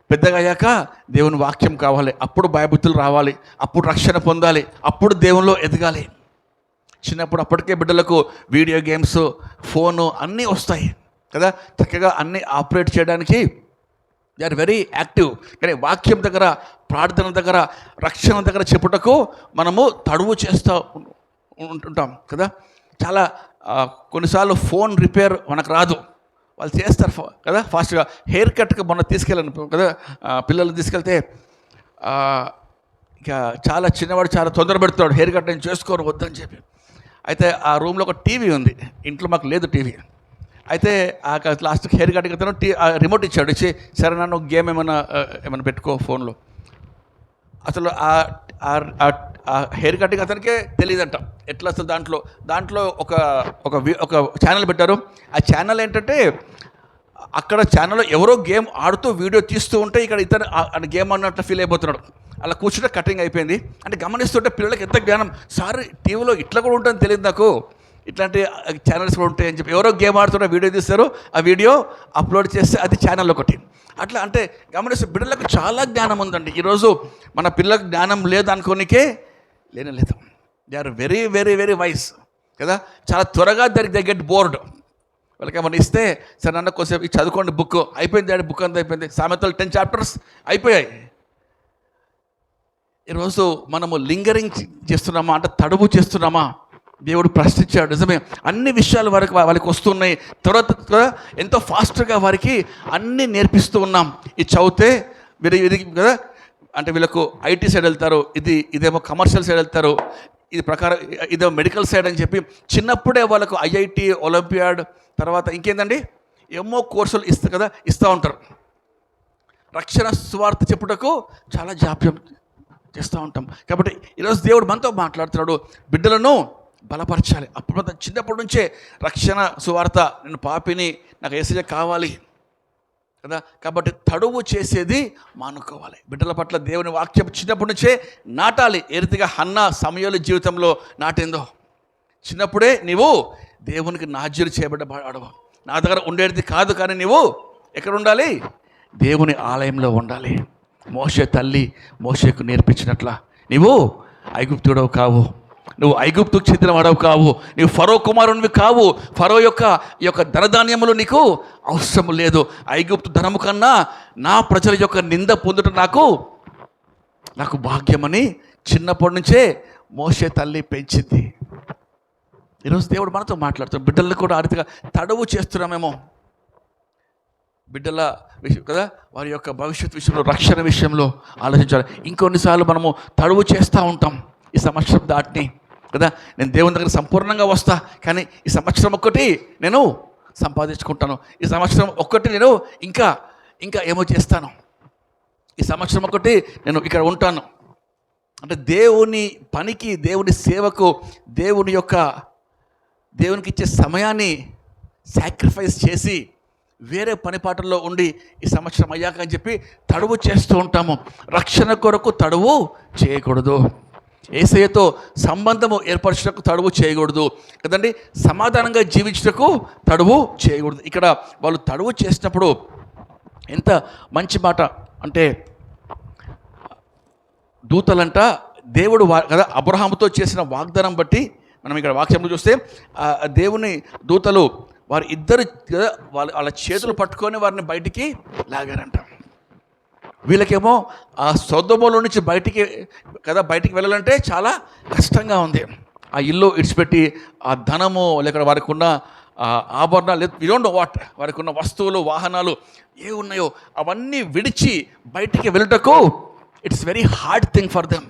పెద్దగా అయ్యాక దేవుని వాక్యం కావాలి, అప్పుడు భయభక్తులు రావాలి, అప్పుడు రక్షణ పొందాలి, అప్పుడు దేవునిలో ఎదగాలి. చిన్నప్పుడు అప్పటికే బిడ్డలకు వీడియో గేమ్స్, ఫోను అన్నీ వస్తాయి కదా, చక్కగా అన్నీ ఆపరేట్ చేయడానికి దే ఆర్ వెరీ యాక్టివ్. కానీ వాక్యం దగ్గర, ప్రార్థన దగ్గర, రక్షణ దగ్గర చెప్పుటకు మనము తడువు చేస్తూ ఉంటుంటాం కదా. చాలా కొన్నిసార్లు ఫోన్ రిపేర్ మనకు రాదు, వాళ్ళు చేస్తారు కదా ఫాస్ట్గా. హెయిర్ కట్కి మొన్న తీసుకెళ్ళాను కదా, పిల్లల్ని తీసుకెళ్తే ఇక చాలా చిన్నవాడు చాలా తొందర పెడుతున్నాడు, హెయిర్ కట్ నేను చేసుకోను వద్దని చెప్పి. అయితే ఆ రూమ్లో ఒక టీవీ ఉంది, ఇంట్లో మాకు లేదు టీవీ. అయితే లాస్ట్కి హెయిర్ కట్కి అతను రిమోట్ ఇచ్చాడు, ఇచ్చి సరే నన్ను గేమ్ ఏమైనా పెట్టుకో ఫోన్లో. అసలు ఆ హెయిర్ కటింగ్ అతనికే తెలియదంట ఎట్లా అసలు. దాంట్లో ఒక ఛానల్ పెట్టారు. ఆ ఛానల్ ఏంటంటే, అక్కడ ఛానల్లో ఎవరో గేమ్ ఆడుతూ వీడియో తీస్తూ ఉంటే ఇక్కడ ఇతను గేమ్ అన్నట్లు ఫీల్ అయిపోతున్నాడు. అలా కూర్చుంటే కటింగ్ అయిపోయింది. అంటే గమనిస్తుంటే పిల్లలకి ఎంత జ్ఞానం, సార్ టీవీలో ఇట్లా కూడా ఉంటుందని తెలియదు నాకు, ఇట్లాంటి ఛానల్స్ కూడా ఉంటాయని చెప్పి. ఎవరో గేమ్ ఆడుతున్న వీడియో తీస్తారు, ఆ వీడియో అప్లోడ్ చేస్తే అది ఛానల్ ఒకటి. అట్లా అంటే గమనిస్తే బిడ్డలకు చాలా జ్ఞానం ఉందండి. ఈరోజు మన పిల్లలకు జ్ఞానం లేదు అనుకోనికే లేదు. They are very very very wise కదా. చాలా త్వరగా దే గెట్ బోర్డ్. వాళ్ళకి ఏమన్నా ఇస్తే సరే నన్ను కొంచెం చదువుకోండి, బుక్ అయిపోయింది డాడీ, బుక్ అంతా అయిపోయింది, సామెతలు 10 చాప్టర్స్ అయిపోయాయి. ఈరోజు మనము లింగరింగ్ చేస్తున్నామా అంటే తడువు చేస్తున్నామా? దేవుడు ప్రశ్నించాడు. నిజమే, అన్ని విషయాలు వాళ్ళకి వస్తున్నాయి. త్వర ఎంతో ఫాస్ట్గా వారికి అన్నీ నేర్పిస్తూ ఉన్నాం. ఇది చదివితే ఇది కదా, అంటే వీళ్ళకు ఐటీ సైడ్ వెళ్తారు, ఇదేమో కమర్షియల్ సైడ్ వెళ్తారు, ఇది ప్రకారం ఇదేమో మెడికల్ సైడ్ అని చెప్పి చిన్నప్పుడే వాళ్ళకు ఐఐటి, ఒలింపియాడ్, తర్వాత ఇంకేందండి ఏమో కోర్సులు ఇస్తూ ఉంటారు. రక్షణ సువార్త చెప్పుటకు చాలా జాప్యం చేస్తూ ఉంటాం. కాబట్టి ఈరోజు దేవుడు మనతో మాట్లాడుతున్నాడు, బిడ్డలను బలపరచాలి. అప్పుడు చిన్నప్పటి నుంచే రక్షణ సువార్త, నేను పాపిని, నాకు యేసయ్య కావాలి కదా. కాబట్టి తడువు చేసేది మానుకోవాలి. బిడ్డల పట్ల దేవుని వాక్యం చిన్నప్పటి నుంచే నాటాలి. ఏ రీతిగా హన్నా సమూయేలు జీవితంలో నాటిందో, చిన్నప్పుడే నీవు దేవునికి నాజీరు చేయబడ్డవాడవు. నా దగ్గర ఉండేది కాదు, కానీ నీవు ఎక్కడ ఉండాలి? దేవుని ఆలయంలో ఉండాలి. మోషే తల్లి మోషేకు నేర్పించినట్లా నీవు ఐగుప్తుడవు కావు, నువ్వు ఐగుప్తుకు చెందిన వాడవు కావు, నీవు ఫరో కుమారునివి కావు. ఫరో యొక్క ధనధాన్యములు నీకు అవసరం లేదు. ఐగుప్తు ధనము కన్నా నా ప్రజల యొక్క నింద పొందుట నాకు భాగ్యమని చిన్నప్పటి నుంచే మోషే తల్లి పెంచింది. ఈరోజు దేవుడు మనతో మాట్లాడుతున్నాడు. బిడ్డలను కూడా ఆ రీతిగా తడువు చేస్తున్నామేమో. బిడ్డల విషయం కదా, వారి యొక్క భవిష్యత్తు విషయంలో, రక్షణ విషయంలో ఆలోచించాలి. ఇంకొన్నిసార్లు మనము తడువు చేస్తూ ఉంటాం. ఈ సంవత్సరం దాటిని కదా, నేను దేవుని దగ్గర సంపూర్ణంగా వస్తా, కానీ ఈ సంవత్సరం ఒక్కటి నేను సంపాదించుకుంటాను, ఈ సంవత్సరం ఒక్కటి నేను ఇంకా ఏమో చేస్తాను, ఈ సంవత్సరం ఒక్కటి నేను ఇక్కడ ఉంటాను అంటే దేవుని పనికి, దేవుని సేవకు, దేవునికి ఇచ్చే సమయాన్ని సాక్రిఫైస్ చేసి వేరే పనిపాటల్లో ఉండి ఈ సంవత్సరం అయ్యాక అని చెప్పి తడువు చేస్తూ ఉంటాము. రక్షణ కొరకు తడువు చేయకూడదు. యేసయ్యతో సంబంధము ఏర్పరచుటకు తడువు చేయకూడదు కదండి. సమాధానంగా జీవించుటకు తడువు చేయకూడదు. ఇక్కడ వాళ్ళు తడువు చేసినప్పుడు ఎంత మంచి మాట అంటే, దూతలంట దేవుడు కదా అబ్రహాముతో చేసిన వాగ్దానం బట్టి మనం ఇక్కడ వాక్యంలో చూస్తే దేవుని దూతలు వారి ఇద్దరు కదా వాళ్ళ చేతులు పట్టుకొని వారిని బయటికి లాగారంట. వీళ్ళకేమో ఆ సొదొమలో నుంచి బయటికి వెళ్ళాలంటే చాలా కష్టంగా ఉంది. ఆ ఇల్లు ఇడిచిపెట్టి, ఆ ధనము లేక వారికి ఉన్న ఆభరణాలు, వి డోంట్ నో వాట్, వారికి ఉన్న వస్తువులు, వాహనాలు ఏ ఉన్నాయో అవన్నీ విడిచి బయటికి వెళ్ళటకు it's very hard thing for them.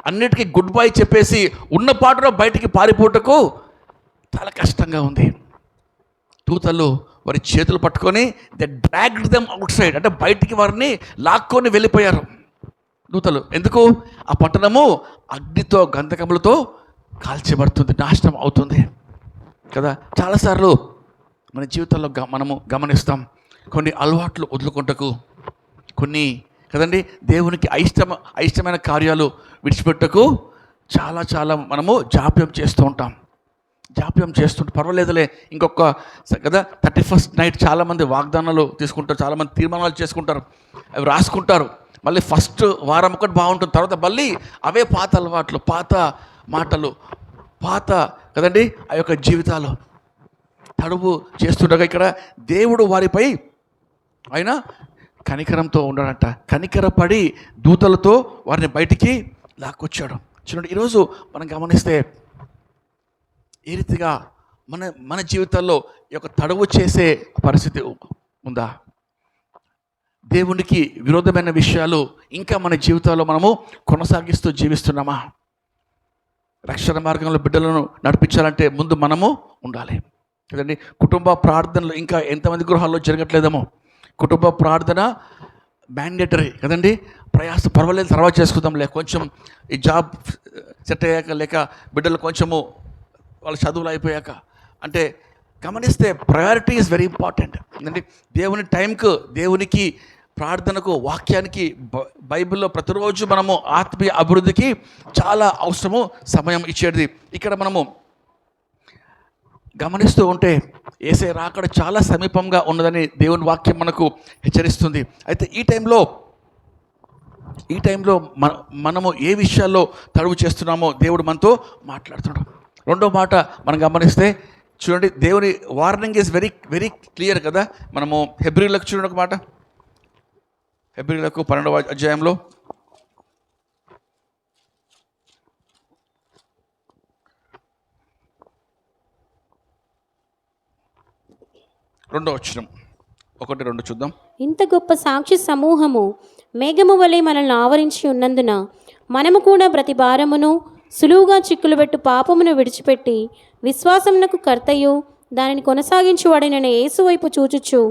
అన్నిటికీ గుడ్ బై చెప్పేసి ఉన్న పాటలో బయటికి పారిపోటకు చాలా కష్టంగా ఉంది. దూతలు వారి చేతులు పట్టుకొని they dragged them out side, అంటే బయటికి వారిని లాక్కొని వెళ్ళిపోయారు దూతలు. ఎందుకు? ఆ పట్టణము అగ్నితో గంధకములతో కాల్చబడుతుంది, నాశనం అవుతుంది కదా. చాలాసార్లు మన జీవితంలో మనము గమనిస్తాం, కొన్ని అలవాట్లు వదులుకుంటకు, కొన్ని కదండి దేవునికి అయిష్టమైన కార్యాలు విడిచిపెట్టకు చాలా మనము జాప్యం చేస్తుంటే పర్వాలేదులే ఇంకొక కదా 31st నైట్ చాలామంది వాగ్దానాలు తీసుకుంటారు, చాలామంది తీర్మానాలు చేసుకుంటారు, అవి రాసుకుంటారు. మళ్ళీ ఫస్ట్ వారం ఒకటి బాగుంటుంది, తర్వాత మళ్ళీ అవే పాత అలవాట్లు, పాత మాటలు, పాత కదండి ఆ యొక్క జీవితాలు తడువు చేస్తుండగా ఇక్కడ దేవుడు వారిపై ఆయన కనికరంతో ఉన్నాడంట. కనికరపడి దూతలతో వారిని బయటికి లాక్కొచ్చాడు. చూడండి, ఈరోజు మనం గమనిస్తే ఏ రీతిగా మన జీవితాల్లో ఈ యొక్క తడువు చేసే పరిస్థితి ఉందా? దేవునికి విరోధమైన విషయాలు ఇంకా మన జీవితాల్లో మనము కొనసాగిస్తూ జీవిస్తున్నామా? రక్షణ మార్గంలో బిడ్డలను నడిపించాలంటే ముందు మనము ఉండాలి కదండి. కుటుంబ ప్రార్థనలు ఇంకా ఎంతమంది గృహాల్లో జరగట్లేదేమో. కుటుంబ ప్రార్థన మ్యాండేటరీ కదండి. ప్రయాస పర్వాలేదు, తర్వాత చేసుకుందాంలే, కొంచెం ఈ జాబ్ సెట్ అయ్యాక, లేక బిడ్డలు కొంచెము వాళ్ళ చదువులు అయిపోయాక, అంటే గమనిస్తే ప్రయారిటీ ఈజ్ వెరీ ఇంపార్టెంట్ కదండి. దేవుని టైంకు, దేవునికి ప్రార్థనకు, వాక్యానికి, బైబిల్లో ప్రతిరోజు మనము ఆత్మీయ అభివృద్ధికి చాలా అవసరము సమయం ఇచ్చేది. ఇక్కడ మనము గమనిస్తూ ఉంటే యేసయ్య రాకడ చాలా సమీపంగా ఉన్నదని దేవుని వాక్యం మనకు హెచ్చరిస్తుంది. అయితే ఈ టైంలో మనము ఏ విషయాల్లో తడువు చేస్తున్నామో దేవుడు మనతో మాట్లాడుతున్నాడు. రెండో మాట మనం గమనిస్తే చూడండి, దేవుని warning is very very clear కదా. మనము హెబ్రీలకు చూడండి ఒక మాట, హెబ్రీలకు 12వ అధ్యాయంలో 2వ వచనం 1-2 చూద్దాం. ఇంత గొప్ప సాక్షి సమూహము మేఘము వలె మనల్ని ఆవరించి ఉన్నందున మనము కూడా ప్రతి భారమును సులువుగా చిక్కులుబెట్టు పాపమును విడిచిపెట్టి విశ్వాసమునకు కర్తయు దానిని కొనసాగించువాడైన యేసు వైపు చూచుచు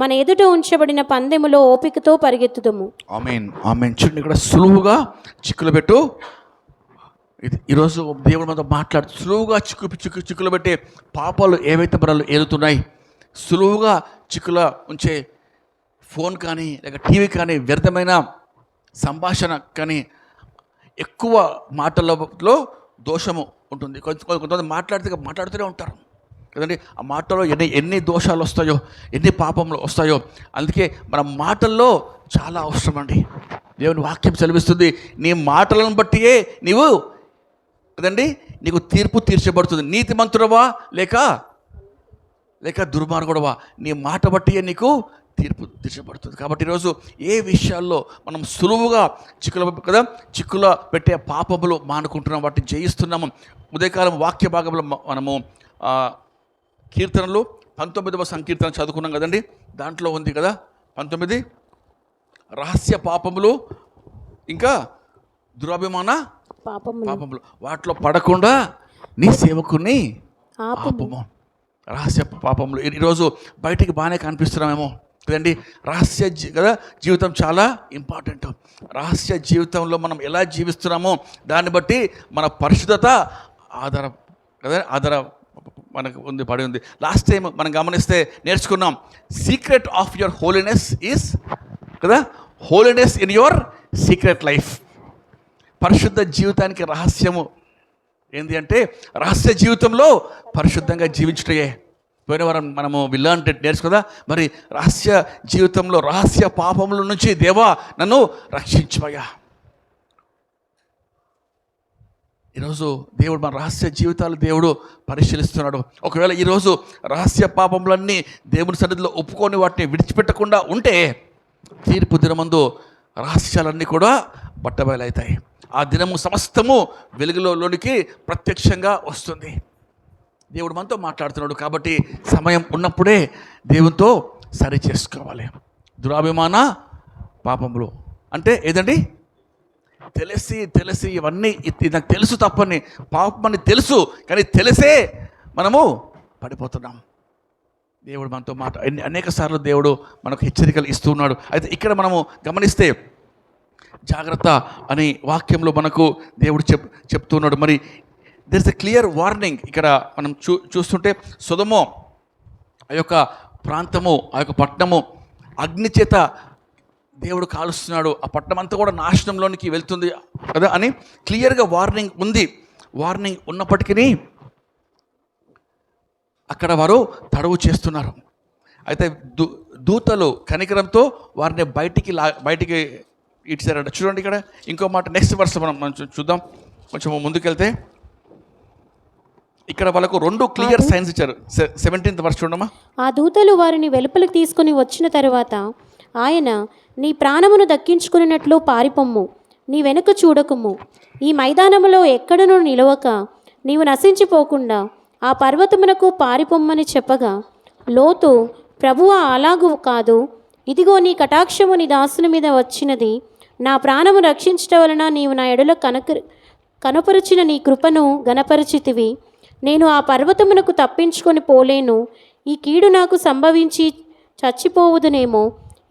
మన ఎదుట ఉంచబడిన పందెములో ఓపికతో పరిగెత్తుదము. ఆమేన్, ఆమేన్. చూడండి, ఇక్కడ సులువుగా చిక్కులుబెట్టు. ఈరోజు దేవుడు మనతో మాట్లాడుతూ సులువుగా చిక్కులు పెట్టే పాపాలు ఏవైతే మనల్ని ఏలుతున్నాయి, సులువుగా చిక్కుల ఉంచే ఫోన్ కానీ లేక టీవీ కానీ, వ్యర్థమైన సంభాషణ కానీ, ఎక్కువ మాటలలో దోషము ఉంటుంది. కొంతమంది మాట్లాడుతూనే ఉంటారు కదండి. ఆ మాటలో ఎన్ని దోషాలు వస్తాయో, ఎన్ని పాపములు వస్తాయో. అందుకే మన మాటల్లో చాలా అవసరం అండి. దేవుని వాక్యం సెలవిస్తుంది, నీ మాటలను బట్టియే నీవు కదండి నీకు తీర్పు తీర్చబడుతుంది. నీతిమంతుడవా లేక దుర్మార్గుడవా, నీ మాట బట్టియే నీకు తీర్పు తీర్చబడుతుంది. కాబట్టి ఈరోజు ఏ విషయాల్లో మనం సులువుగా చిక్కుల పెట్టే పాపములు మానుకుంటున్నాం, వాటిని జయిస్తున్నాము. ఉదయకాలం వాక్య భాగంలో మనము కీర్తనలు 19వ సంకీర్తన చదువుకున్నాం కదండి. దాంట్లో ఉంది కదా 19, రహస్య పాపములు ఇంకా దురభిమాన పాపములు, వాటిలో పడకుండా నీ సేవకుని ఆపుము. రహస్య పాపములు ఈరోజు బయటికి బాగానే కనిపిస్తున్నామేమో కదండి. రహస్య జీవితం చాలా ఇంపార్టెంట్. రహస్య జీవితంలో మనం ఎలా జీవిస్తున్నామో దాన్ని బట్టి మన పరిశుద్ధత ఆధార మనకు పడి ఉంది. లాస్ట్ టైం మనం గమనిస్తే నేర్చుకున్నాం, secret of your holiness is కదా, holiness in your secret life. పరిశుద్ధ జీవితానికి రహస్యము ఏంటి అంటే, రహస్య జీవితంలో పరిశుద్ధంగా జీవించుటయే. పోయిన వారం మనము విల్లాంటి నేర్చుకుందా, మరి రహస్య జీవితంలో రహస్య పాపముల నుంచి దేవా నన్ను రక్షించవయ్యా. ఈరోజు దేవుడు మన రహస్య జీవితాలు దేవుడు పరిశీలిస్తున్నాడు. ఒకవేళ ఈరోజు రహస్య పాపములన్నీ దేవుని సన్నిధిలో ఒప్పుకొని వాటిని విడిచిపెట్టకుండా ఉంటే తీర్పు దినమందు రహస్యాలన్నీ కూడా బట్టబయలవుతాయి. ఆ దినము సమస్తము వెలుగులోనికి ప్రత్యక్షంగా వస్తుంది. దేవుడు మనతో మాట్లాడుతున్నాడు. కాబట్టి సమయం ఉన్నప్పుడే దేవునితో సరి చేసుకోవాలి. దురాభిమాన పాపములు అంటే ఏదండి? తెలిసి తెలిసి ఇవన్నీ ఇది నాకు తెలుసు తప్పని, పాపం అని తెలుసు, కానీ తెలిసే మనము పడిపోతున్నాం. దేవుడు మనతో అనేక సార్లు దేవుడు మనకు హెచ్చరికలు ఇస్తూ ఉన్నాడు. అయితే ఇక్కడ మనము గమనిస్తే జాగ్రత్త అనే వాక్యంలో మనకు దేవుడు చెప్తున్నాడు. మరి there is a clear warning. ఇక్కడ మనం చూస్తుంటే సొదొమ ఆ యొక్క ప్రాంతము, ఆ యొక్క పట్టణము అగ్ని చేత దేవుడు కాలుస్తున్నాడు, ఆ పట్టణం అంతా కూడా నాశనంలోనికి వెళ్తుంది కదా అని క్లియర్గా వార్నింగ్ ఉంది. వార్నింగ్ ఉన్నప్పటికీ అక్కడ వారు తడవు చేస్తున్నారు. అయితే దూతలు కనికరంతో వారిని బయటికి ఇచ్చారంట. చూడండి ఇక్కడ ఇంకో మాట, నెక్స్ట్ వర్స్ మనం చూద్దాం. కొంచెం ముందుకెళ్తే ఇక్కడ వాళ్ళకు 2 క్లియర్ సైన్స్ ఇచ్చారు. 17th వర్స్ చూడమ్మా. ఆ దూతలు వారిని వెలుపలికి తీసుకుని వచ్చిన తరువాత ఆయన, నీ ప్రాణమును దక్కించుకున్నట్లు పారిపొమ్ము, నీ వెనుక చూడకుము, ఈ మైదానములో ఎక్కడనూ నిలవక నీవు నశించిపోకుండా ఆ పర్వతమునకు పారిపొమ్మని చెప్పగా, లోతు, ప్రభువా, అలాగు కాదు, ఇదిగో నీ కటాక్షము నీ దాసుని మీద వచ్చినది, నా ప్రాణము రక్షించటం వలన నీవు నా ఎడలో కనపరిచిన నీ కృపను గనపరిచితివి. నేను ఆ పర్వతమునకు తప్పించుకొని పోలేను, ఈ కీడు నాకు సంభవించి చచ్చిపోవుదునేమో.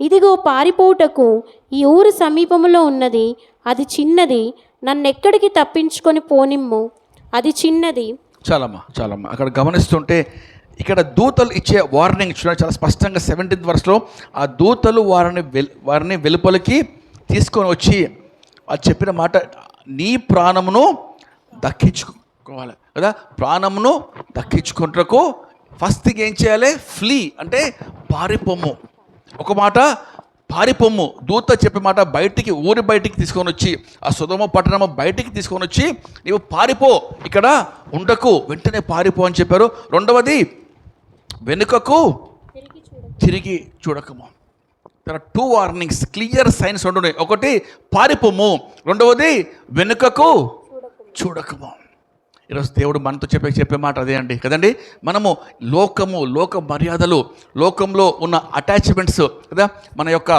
ఇదిగో పారిపోవుటకు ఈ ఊరు సమీపములో ఉన్నది, అది చిన్నది, నన్నెక్కడికి తప్పించుకొని పోనిమ్ము, అది చిన్నది. చాలమ్మా అక్కడ గమనిస్తుంటే ఇక్కడ దూతలు ఇచ్చే వార్నింగ్ చూడండి చాలా స్పష్టంగా. 17th వర్స్లో ఆ దూతలు వారిని వెలుపలికి తీసుకొని వచ్చి అది చెప్పిన మాట, నీ ప్రాణమును దక్కించుకోవాలి కదా. ప్రాణమును దక్కించుకుంటకు ఫస్ట్ థింగ్ ఏం చేయాలి? ఫ్లీ అంటే పారిపోము. ఒక మాట పారిపోము, దూత చెప్పే మాట ఊరి బయటికి తీసుకొని వచ్చి, ఆ సొదొమ పట్టణము బయటికి తీసుకొని వచ్చి, నీవు పారిపో, ఇక్కడ ఉండకు, వెంటనే పారిపో అని చెప్పారు. రెండవది, వెనుకకు తిరిగి చూడకము. ఇక్కడ 2 వార్నింగ్స్, క్లియర్ సైన్స్ ఉంటున్నాయి. ఒకటి పారిపోము, రెండవది వెనుకకు చూడకము. ఈరోజు దేవుడు మనతో చెప్పే మాట అదే అండి కదండి. మనము లోక మర్యాదలు, లోకంలో ఉన్న అటాచ్మెంట్స్ కదా, మన యొక్క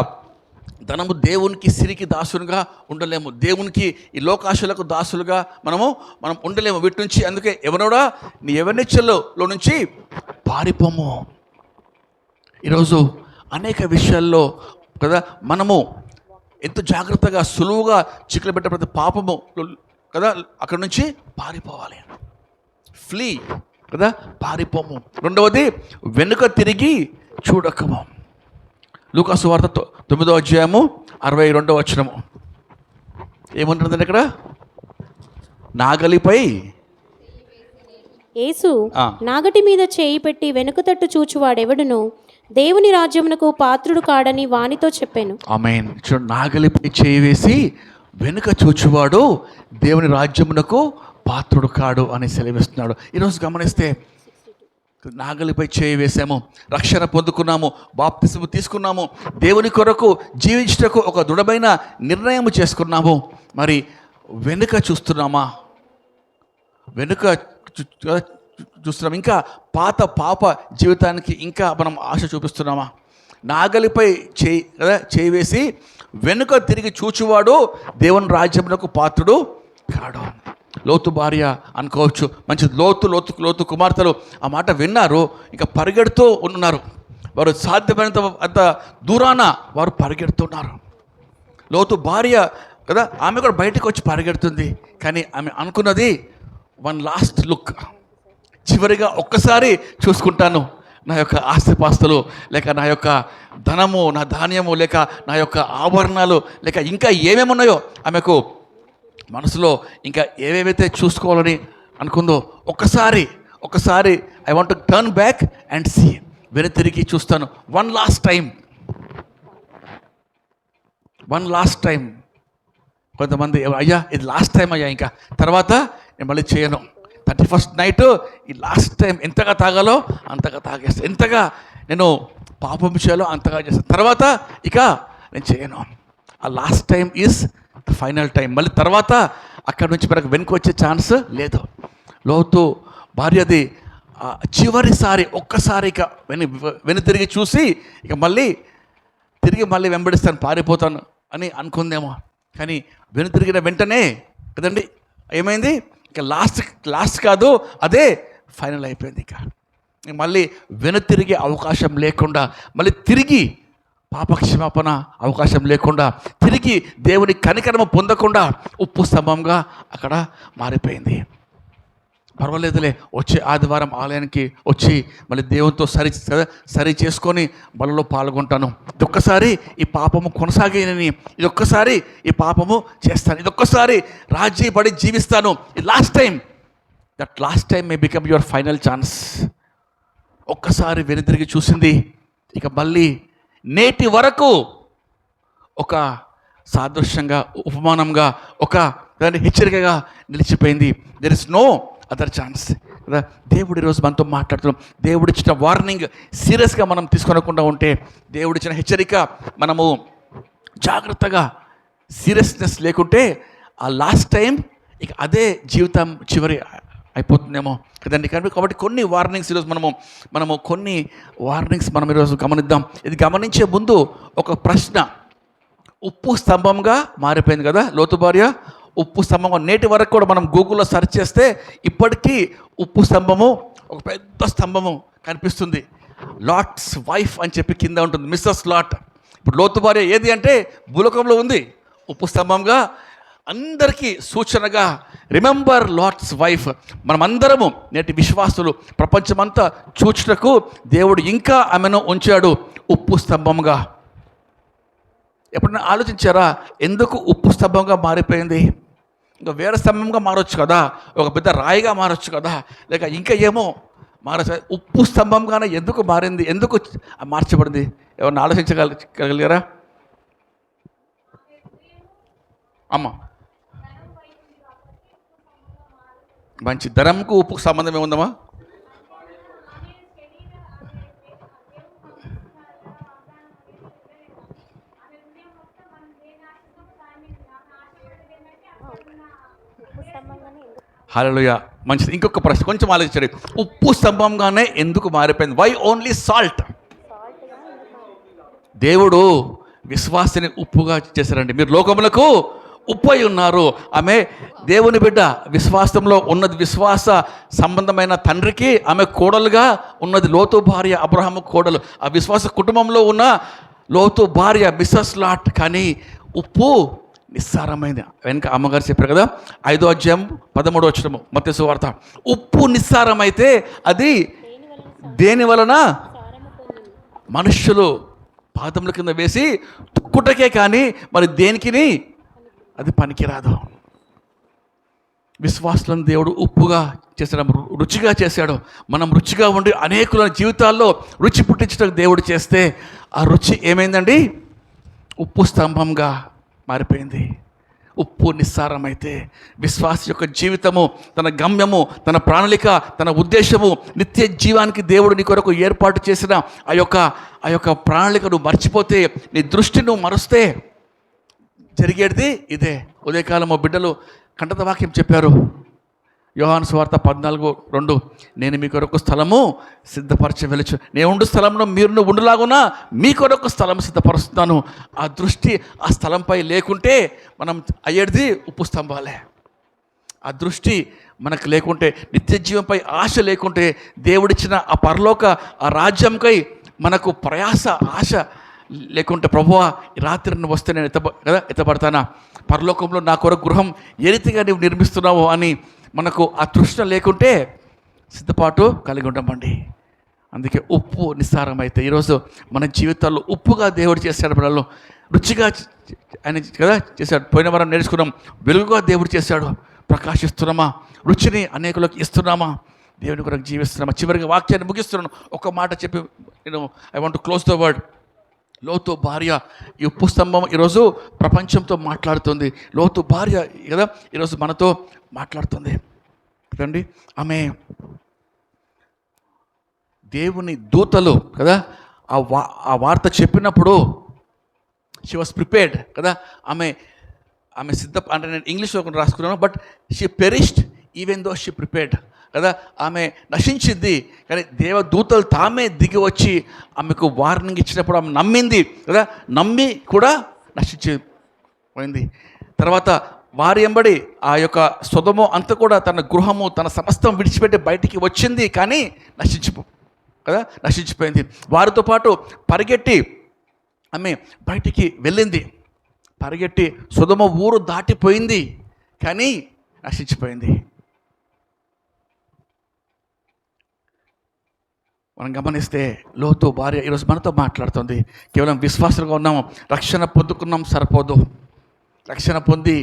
ధనము, దేవునికి సిరికి దాసులుగా ఉండలేము, దేవునికి ఈ లోకాశులకు దాసులుగా మనం ఉండలేము వీటి నుంచి. అందుకే ఎవరోడా నీ ఎవరినిచ్చలో నుంచి పారిపోము. ఈరోజు అనేక విషయాల్లో కదా మనము ఎంత జాగ్రత్తగా సులువుగా చిక్కులు పెట్టే ప్రతి పాపము కదా అక్కడ నుంచి పారిపోవాలి. ఫ్లీ కదా, పారిపోము. రెండవది వెనుక తిరిగి చూడకము. లూకా సువార్త 9వ అధ్యాయము 62వ వచనము ఏమంటుందండి ఇక్కడ? నాగలిపై యేసు నాగటి మీద చేయి పెట్టి వెనుక తట్టు చూచువాడెవడును దేవుని రాజ్యమునకు పాత్రుడు కాడని వానితో చెప్పాను. ఆమేన్. చూడండి, నాగలిపై చేయి వేసి వెనుక చూచువాడు దేవుని రాజ్యమునకు పాత్రుడు కాడు అని సెలవిస్తున్నాడు. ఈరోజు గమనిస్తే నాగలిపై చేయి వేసాము, రక్షణ పొందుకున్నాము, బాప్తిసము తీసుకున్నాము, దేవుని కొరకు జీవించటకు ఒక దృఢమైన నిర్ణయం చేసుకున్నాము. మరి వెనుక చూస్తున్నామా? వెనుక చూస్తున్నాం. ఇంకా పాప జీవితానికి ఇంకా మనం ఆశ చూపిస్తున్నామా? నాగలిపై చేయి వేసి వెనుక తిరిగి చూచువాడు దేవుని రాజ్యమునకు పాత్రుడు కాడు. లోతు భార్య అనుకోవచ్చు, మంచి లోతు కుమార్తెలు ఆ మాట విన్నారు, ఇంకా పరిగెడుతూ ఉన్నారు. వారు సాధ్యమైనంత అంత దూరాన వారు పరిగెడుతున్నారు. లోతు భార్య కదా, ఆమె కూడా బయటకు వచ్చి పరిగెడుతుంది. కానీ ఆమె అనుకున్నది వన్ లాస్ట్ లుక్, చివరిగా ఒక్కసారి చూసుకుంటాను నా యొక్క ఆస్తిపాస్తులు, లేక నా యొక్క ధనము, నా ధాన్యము, లేక నా యొక్క ఆభరణాలు, లేక ఇంకా ఏమేమి ఉన్నాయో ఆమెకు మనసులో ఇంకా ఏవేవైతే చూసుకోవాలని అనుకుందో ఒక్కసారి I want to turn back and see, వెనుతిరిగి చూస్తాను వన్ లాస్ట్ టైం. కొంతమంది అయ్యా ఇది లాస్ట్ టైం అయ్యా, ఇంకా తర్వాత నేను మళ్ళీ చేయను. 31st నైట్ ఈ లాస్ట్ టైం ఎంతగా తాగాలో అంతగా తాగేస్తాను, ఎంతగా నేను పాపం చేయాలో అంతగా చేస్తాను, తర్వాత ఇక నేను చేయను. ఆ last time is the final time. మళ్ళీ తర్వాత అక్కడి నుంచి మనకు వెనుక వచ్చే ఛాన్స్ లేదు. లోతు భార్యది చివరిసారి ఒక్కసారి ఇక వెనుతిరిగి చూసి ఇక మళ్ళీ వెంబడిస్తాను, పారిపోతాను అని అనుకుందేమో. కానీ వెనుతిరిగిన వెంటనే కదండి ఏమైంది, ఇక లాస్ట్ కాదు, అదే ఫైనల్ అయిపోయింది. ఇక మళ్ళీ వెనుతిరిగే అవకాశం లేకుండా, మళ్ళీ తిరిగి పాపక్షమాపణ అవకాశం లేకుండా, తిరిగి దేవుని కనికరము పొందకుండా ఉప్పు స్తంభంగా అక్కడ మారిపోయింది. పర్వాలేదులే, వచ్చే ఆదివారం ఆలయానికి వచ్చి మళ్ళీ దేవునితో సరి చేసుకొని బలలో పాల్గొంటాను, ఇదొక్కసారి ఈ పాపము కొనసాగేనని, ఇదొక్కసారి ఈ పాపము చేస్తాను, ఇదొక్కసారి రాజీ పడి జీవిస్తాను, ఇది last time. That last time may become your final chance. ఒక్కసారి వెనుదిరిగి చూసింది, ఇక మళ్ళీ నేటి వరకు ఒక సాదృశ్యంగా, ఉపమానంగా, ఒక దాని హెచ్చరికగా నిలిచిపోయింది. There is no other chance కదా. దేవుడు ఈరోజు మనతో మాట్లాడుతున్నాం. దేవుడిచ్చిన వార్నింగ్ సీరియస్గా మనం తీసుకొనకుండా ఉంటే, దేవుడిచ్చిన హెచ్చరిక మనము జాగ్రత్తగా సీరియస్నెస్ లేకుంటే, ఆ లాస్ట్ టైం ఇక అదే జీవితం చివరి అయిపోతుందేమో కదండి. కాబట్టి కొన్ని వార్నింగ్స్ ఈరోజు మనము కొన్ని వార్నింగ్స్ మనం ఈరోజు గమనిద్దాం. ఇది గమనించే ముందు ఒక ప్రశ్న. ఉప్పు స్తంభంగా మారిపోయింది కదా లోతు భార్య, ఉప్పు స్తంభంగా. నేటి వరకు కూడా మనం గూగుల్లో సెర్చ్ చేస్తే ఇప్పటికీ ఉప్పు స్తంభము, ఒక పెద్ద స్తంభము కనిపిస్తుంది. లాట్స్ వైఫ్ అని చెప్పి కింద ఉంటుంది, మిస్సెస్ లాట్. ఇప్పుడు లోతు భార్య ఏది అంటే భూలోకంలో ఉంది, ఉప్పు స్తంభంగా అందరికీ సూచనగా. Remember LADS wife. మనమందరము నేటి విశ్వాసులు ప్రపంచమంతా చూచుటకు దేవుడు ఇంకా ఆమెను ఉంచాడు ఉప్పు స్తంభంగా. ఎప్పుడైనా ఆలోచించారా ఎందుకు ఉప్పు స్తంభంగా మారిపోయింది? ఇంకా వేరే స్తంభంగా మారొచ్చు కదా, ఒక పెద్ద రాయిగా మారొచ్చు కదా, లేక ఇంకా ఏమో మారచ్చు. ఉప్పు స్తంభంగానే ఎందుకు మారింది, ఎందుకు మార్చబడింది? ఎవరిని ఆలోచించగలిగారా? అమ్మ, మంచి ధనంకు ఉప్పుకు సంబంధం ఏముందమ్మా? హల్లెలూయా, మంచిది. ఇంకొక ప్రశ్న కొంచెం ఆలోచించండి. ఉప్పు స్తంభంగానే ఎందుకు మారిపోయింది? Why only salt? దేవుడు విశ్వాసిని ఉప్పుగా చేశారండి. మీరు లోకములకు ఉప్పు అయి ఉన్నారు. ఆమె దేవుని బిడ్డ, విశ్వాసంలో ఉన్నది, విశ్వాస సంబంధమైన తండ్రికి ఆమె కోడలుగా ఉన్నది. లోతు భార్య అబ్రహాము కోడలు, ఆ విశ్వాస కుటుంబంలో ఉన్న లోతు భార్య మిస్సెస్ లాట్. కానీ ఉప్పు నిస్సారమైంది. వెనక అమ్మగారు చెప్పారు కదా, 5వ అధ్యాయం 13వ వచనము మత్తయి సువార్త. ఉప్పు నిస్సారమైతే అది దేని వలన? మనుష్యులు పాదముల కింద వేసి తుక్కుటకే కానీ మరి దేనికి అది పనికిరాదు. విశ్వాసులను దేవుడు ఉప్పుగా చేశాడు, రుచిగా చేశాడు. మనం రుచిగా ఉండి అనేకుల జీవితాల్లో రుచి పుట్టించడానికి దేవుడు చేస్తే ఆ రుచి ఏమైందండి? ఉప్పు స్తంభంగా మారిపోయింది. ఉప్పు నిస్సారమైతే విశ్వాస యొక్క జీవితము, తన గమ్యము, తన ప్రణాళిక, తన ఉద్దేశము, నిత్య జీవానికి దేవుడు నీ కొరకు ఏర్పాటు చేసిన ఆ యొక్క ప్రణాళికను మర్చిపోతే, నీ దృష్టి నువ్వు మరుస్తే జరిగేది ఇదే. ఉదయకాలము బిడ్డలు కంటత వాక్యం చెప్పారు. యోహాను సువార్త 14:2, నేను మీ కొరకు స్థలము సిద్ధపరచ వెలుచు, నేను ఉండు స్థలంలో మీరు ఉండులాగునా మీ కొరకు స్థలం సిద్ధపరుస్తున్నాను. ఆ దృష్టి ఆ స్థలంపై లేకుంటే మనం అయ్యేది ఉప్పు స్తంభాలే. ఆ దృష్టి మనకు లేకుంటే, నిత్య జీవంపై ఆశ లేకుంటే, దేవుడిచ్చిన ఆ పరలోక ఆ రాజ్యంకై మనకు ప్రయాస ఆశ లేకుంటే, ప్రభువా ఈ రాత్రి నువ్వు వస్తే నేను ఎత్తబడతానా, పరలోకంలో నా కొరకు గృహం ఏ రీతిగా నువ్వు నిర్మిస్తున్నావు అని మనకు ఆ తృష్ణ లేకుంటే సిద్ధపాటు కలిగి ఉంటామండి. అందుకే ఉప్పు నిస్సారమైతే ఈరోజు మన జీవితాల్లో ఉప్పుగా దేవుడు చేశాడు. పిల్లలు రుచిగా ఆయన కదా చేశాడు. పోయిన వారం నేర్చుకున్నాం, వెలుగుగా దేవుడు చేశాడు. ప్రకాశిస్తున్నామా? రుచిని అనేకులకు ఇస్తున్నామా? దేవుని కొరకు జీవిస్తున్నామా? చివరిగా వాక్యాన్ని ముగిస్తున్నాను. ఒక మాట చెప్పి I want to close the word. లోతు భార్య ఈ ఉప్పు స్తంభం ఈరోజు ప్రపంచంతో మాట్లాడుతుంది. లోతు భార్య కదా ఈరోజు మనతో మాట్లాడుతుంది కదండి. ఆమె దేవుని దూతలు కదా ఆ వార్త చెప్పినప్పుడు షీ వాస్ ప్రిపేర్డ్ కదా. ఆమె అంటే నేను ఇంగ్లీష్లో రాసుకున్నాను, but she perished even though she prepared కదా. ఆమె నశించింది, కానీ దేవదూతలు తామే దిగి వచ్చి ఆమెకు వార్నింగ్ ఇచ్చినప్పుడు ఆమె నమ్మింది కదా. నమ్మి కూడా నశించిపోయింది. తర్వాత వారి ఎంబడి ఆ యొక్క సొదొమ అంతా కూడా తన గృహము తన సమస్తం విడిచిపెట్టి బయటికి వచ్చింది, కానీ నశించిపోయింది. వారితో పాటు పరిగెట్టి ఆమె బయటికి వెళ్ళింది, పరిగెట్టి సొదొమ ఊరు దాటిపోయింది, కానీ నశించిపోయింది. మనం గమనిస్తే లోతు భార్య ఈరోజు మనతో మాట్లాడుతుంది. కేవలం విశ్వాసులుగా ఉన్నాము, రక్షణ పొందుకున్నాం సరిపోదు. రక్షణ పొంది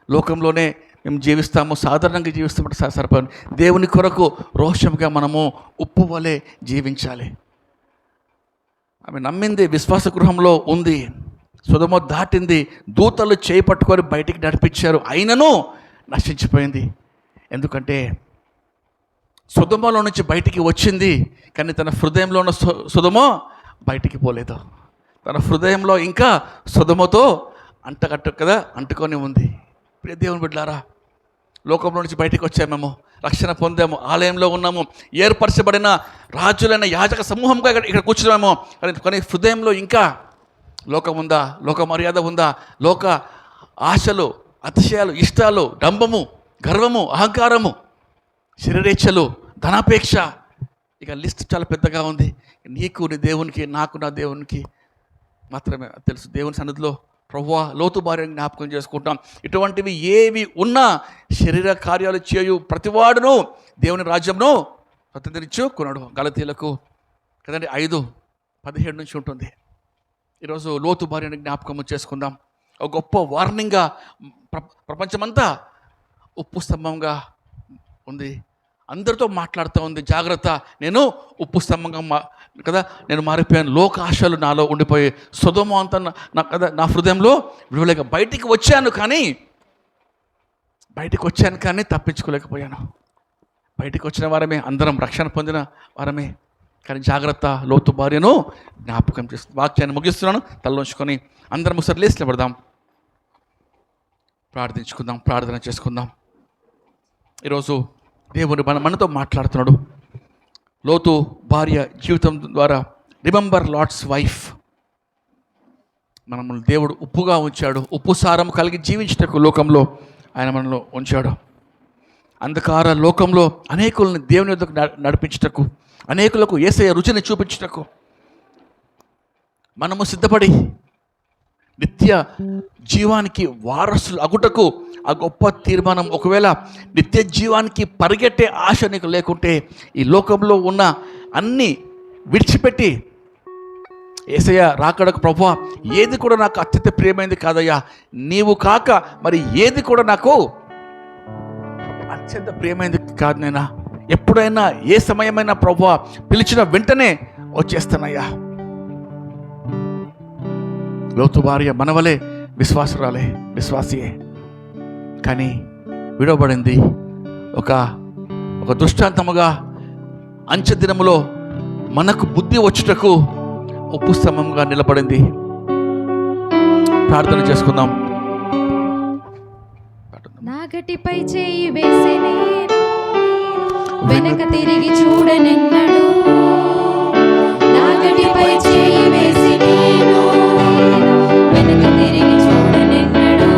లోకంలోనే మేము జీవిస్తాము, సాధారణంగా జీవిస్తామంటే సరిపోదు. దేవుని కొరకు రోషంగా మనము ఉప్పు వలె జీవించాలి. ఆమె నమ్మింది విశ్వాస గృహంలో ఉంది, సొదొమ దాటింది, దూతలు చేయి పట్టుకొని బయటికి నడిపించారు, అయినను నశించిపోయింది. ఎందుకంటే సొదొమలో నుంచి బయటికి వచ్చింది, కానీ తన హృదయంలో ఉన్న సొదొమ బయటికి పోలేదు. తన హృదయంలో ఇంకా సొదొమతో అంటుకొని ఉంది. ప్రియ దేవుని బిడ్డలారా, లోకంలో నుంచి బయటికి వచ్చామేమో, రక్షణ పొందాము, ఆలయంలో ఉన్నాము, ఏర్పరచబడిన రాజులైన యాజక సమూహంగా ఇక్కడ కూర్చున్నామేమో, కానీ హృదయంలో ఇంకా లోకం ఉందా, లోక మర్యాద ఉందా, లోక ఆశలు, అతిశయాలు, ఇష్టాలు, డంబము, గర్వము, అహంకారము, శరీరేచ్ఛలు, ధనాపేక్ష, ఇక లిస్ట్ చాలా పెద్దగా ఉంది. నీకు నీ దేవునికి, నాకు నా దేవునికి మాత్రమే తెలుసు. దేవుని సన్నిధిలో ప్రభువా లోతు భార్యను జ్ఞాపకం చేసుకుంటాం. ఇటువంటివి ఏవి ఉన్నా శరీర కార్యాలు చేయు ప్రతివాడును దేవుని రాజ్యంను ప్రతినిధించుకున్నాడు. గలతీయులకు కదండి 5:17 నుంచి ఉంటుంది. ఈరోజు లోతు భార్యను జ్ఞాపకం చేసుకుందాం. ఒక గొప్ప వార్నింగ్గా ప్రపంచమంతా ఉప్పు స్తంభంగా ఉంది, అందరితో మాట్లాడుతూ ఉంది, జాగ్రత్త, నేను ఉప్పు స్తంభంగా నేను మారిపోయాను, లోక ఆశలు నాలో ఉండిపోయి సొదొమ అంతా నా హృదయంలో విడవలేక బయటికి వచ్చాను, కానీ తప్పించుకోలేకపోయాను. బయటికి వచ్చిన వారమే, అందరం రక్షణ పొందిన వారమే, కానీ జాగ్రత్త, లోతు భార్యను జ్ఞాపకం చేస్తుంది. వాక్యాన్ని ముగిస్తున్నాను, తలలోంచుకొని అందరం ఒకసారి లేచి నిలబడదాం, ప్రార్థించుకుందాం, ప్రార్థన చేసుకుందాం. ఈరోజు దేవుడు మనతో మాట్లాడుతున్నాడు. లోతు భార్య జీవితం ద్వారా రిమెంబర్ లాట్స్ వైఫ్. మనల్ని దేవుడు ఉప్పుగా ఉంచాడు, ఉప్పు సారం కలిగి జీవించటకు లోకంలో ఆయన మనలో ఉంచాడు. అంధకార లోకంలో అనేకులను దేవుని యొద్దకు నడిపించటకు, అనేకులకు యేసయ్య రుచిని చూపించటకు మనము సిద్ధపడి నిత్య జీవానికి వారసులు అగుటకు ఆ గొప్ప తీర్మానం. ఒకవేళ నిత్య జీవానికి పరిగెట్టే ఆశ నీకు లేకుంటే, ఈ లోకంలో ఉన్న అన్నీ విడిచిపెట్టి యేసయ్య రాకడకు ప్రభువా ఏది కూడా నాకు అత్యంత ప్రియమైనది కాదయ్యా, నీవు కాక మరి ఏది కూడా నాకు అత్యంత ప్రియమైనది కాదు, నైనా ఎప్పుడైనా ఏ సమయమైనా ప్రభువా పిలిచిన వెంటనే వచ్చేస్తానయ్యా. లోతు భార్య మనవలే విశ్వాసురాలే, విశ్వాసియే, కానీ విడవబడింది. ఒక దృష్టాంతముగా అంచె దినములో మనకు బుద్ధి వచ్చుటకు ఉప్పు స్తంభంగా నిలబడింది. ప్రార్థన చేసుకుందాం. నా గటిపై చేయి వేసి నేను వెనక తిరిగి చూడనెన్నడు, నా గటిపై చేయి వేసి నేను వెనక తిరిగి చూడనెన్నడు.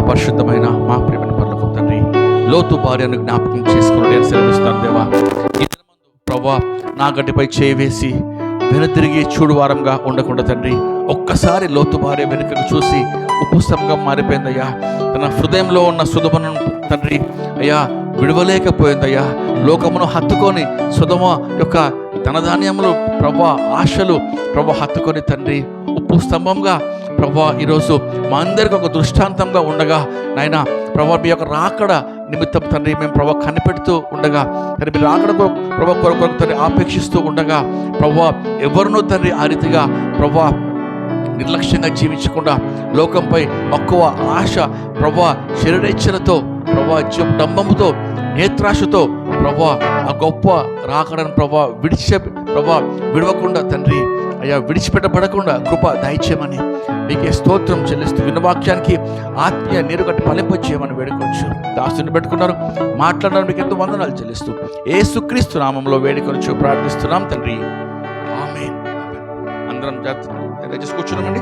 పరిశుద్ధమైన మా ప్రియమైన పరలోకపు తండ్రి, లోతు భార్యను జ్ఞాపకం చేసుకుని నేను సెలవిస్తాను దేవా. ప్రభువా నా గడ్డిపై చేయి వేసి వెనుతిరిగి చూడు వారంగా ఉండకుండా తండ్రి, ఒక్కసారి లోతు భార్య వెనుకకు చూసి ఉప్పు స్తంభంగా మారిపోయిందయ్యా. తన హృదయంలో ఉన్న సొదొమను తండ్రి అయ్యా విడవలేకపోయిందయ్యా. లోకమును హత్తుకొని సొదొమ యొక్క ధనధాన్యములు ప్రభా ఆశలు ప్రభా హత్తుకొని తండ్రి ఉప్పు స్తంభంగా ప్రభా ఈరోజు మా అందరికీ ఒక దృష్టాంతంగా ఉండగా నాయన ప్రభా మీ యొక్క రాకడ నిమిత్తం తండ్రి మేము ప్రభా కనిపెడుతూ ఉండగా తండ్రి మీ రాకడ ప్రభా కొరకు తండ్రి ఆపేక్షిస్తూ ఉండగా ప్రభా ఎవరినో తండ్రి ఆ రీతిగా ప్రభా నిర్లక్ష్యంగా జీవించకుండా లోకంపై మక్కువ ఆశ ప్రభా శరీరేచ్ఛలతో ప్రభా డంబముతో నేత్రాశతో ప్రభా ఆ గొప్ప రాకడను ప్రభా విడవకుండా తండ్రి అయ్యా విడిచిపెట్టబడకుండా కృప దయచేయమని మీకే స్తోత్రం చెల్లిస్తూ విన్నవాక్యానికి ఆత్మీయ నీరుగట్టి ఫలింపచేయమని వేడుకొచ్చు. దాసుని పెట్టుకున్నారు, మాట్లాడినారు, మీకు ఎంతో వందనాలు చెల్లిస్తూ యేసుక్రీస్తు నామంలో వేడుకొచ్చు ప్రార్థిస్తున్నాం తండ్రి. ఆమేన్. అందరం దయచేసి కూర్చున్నామండి.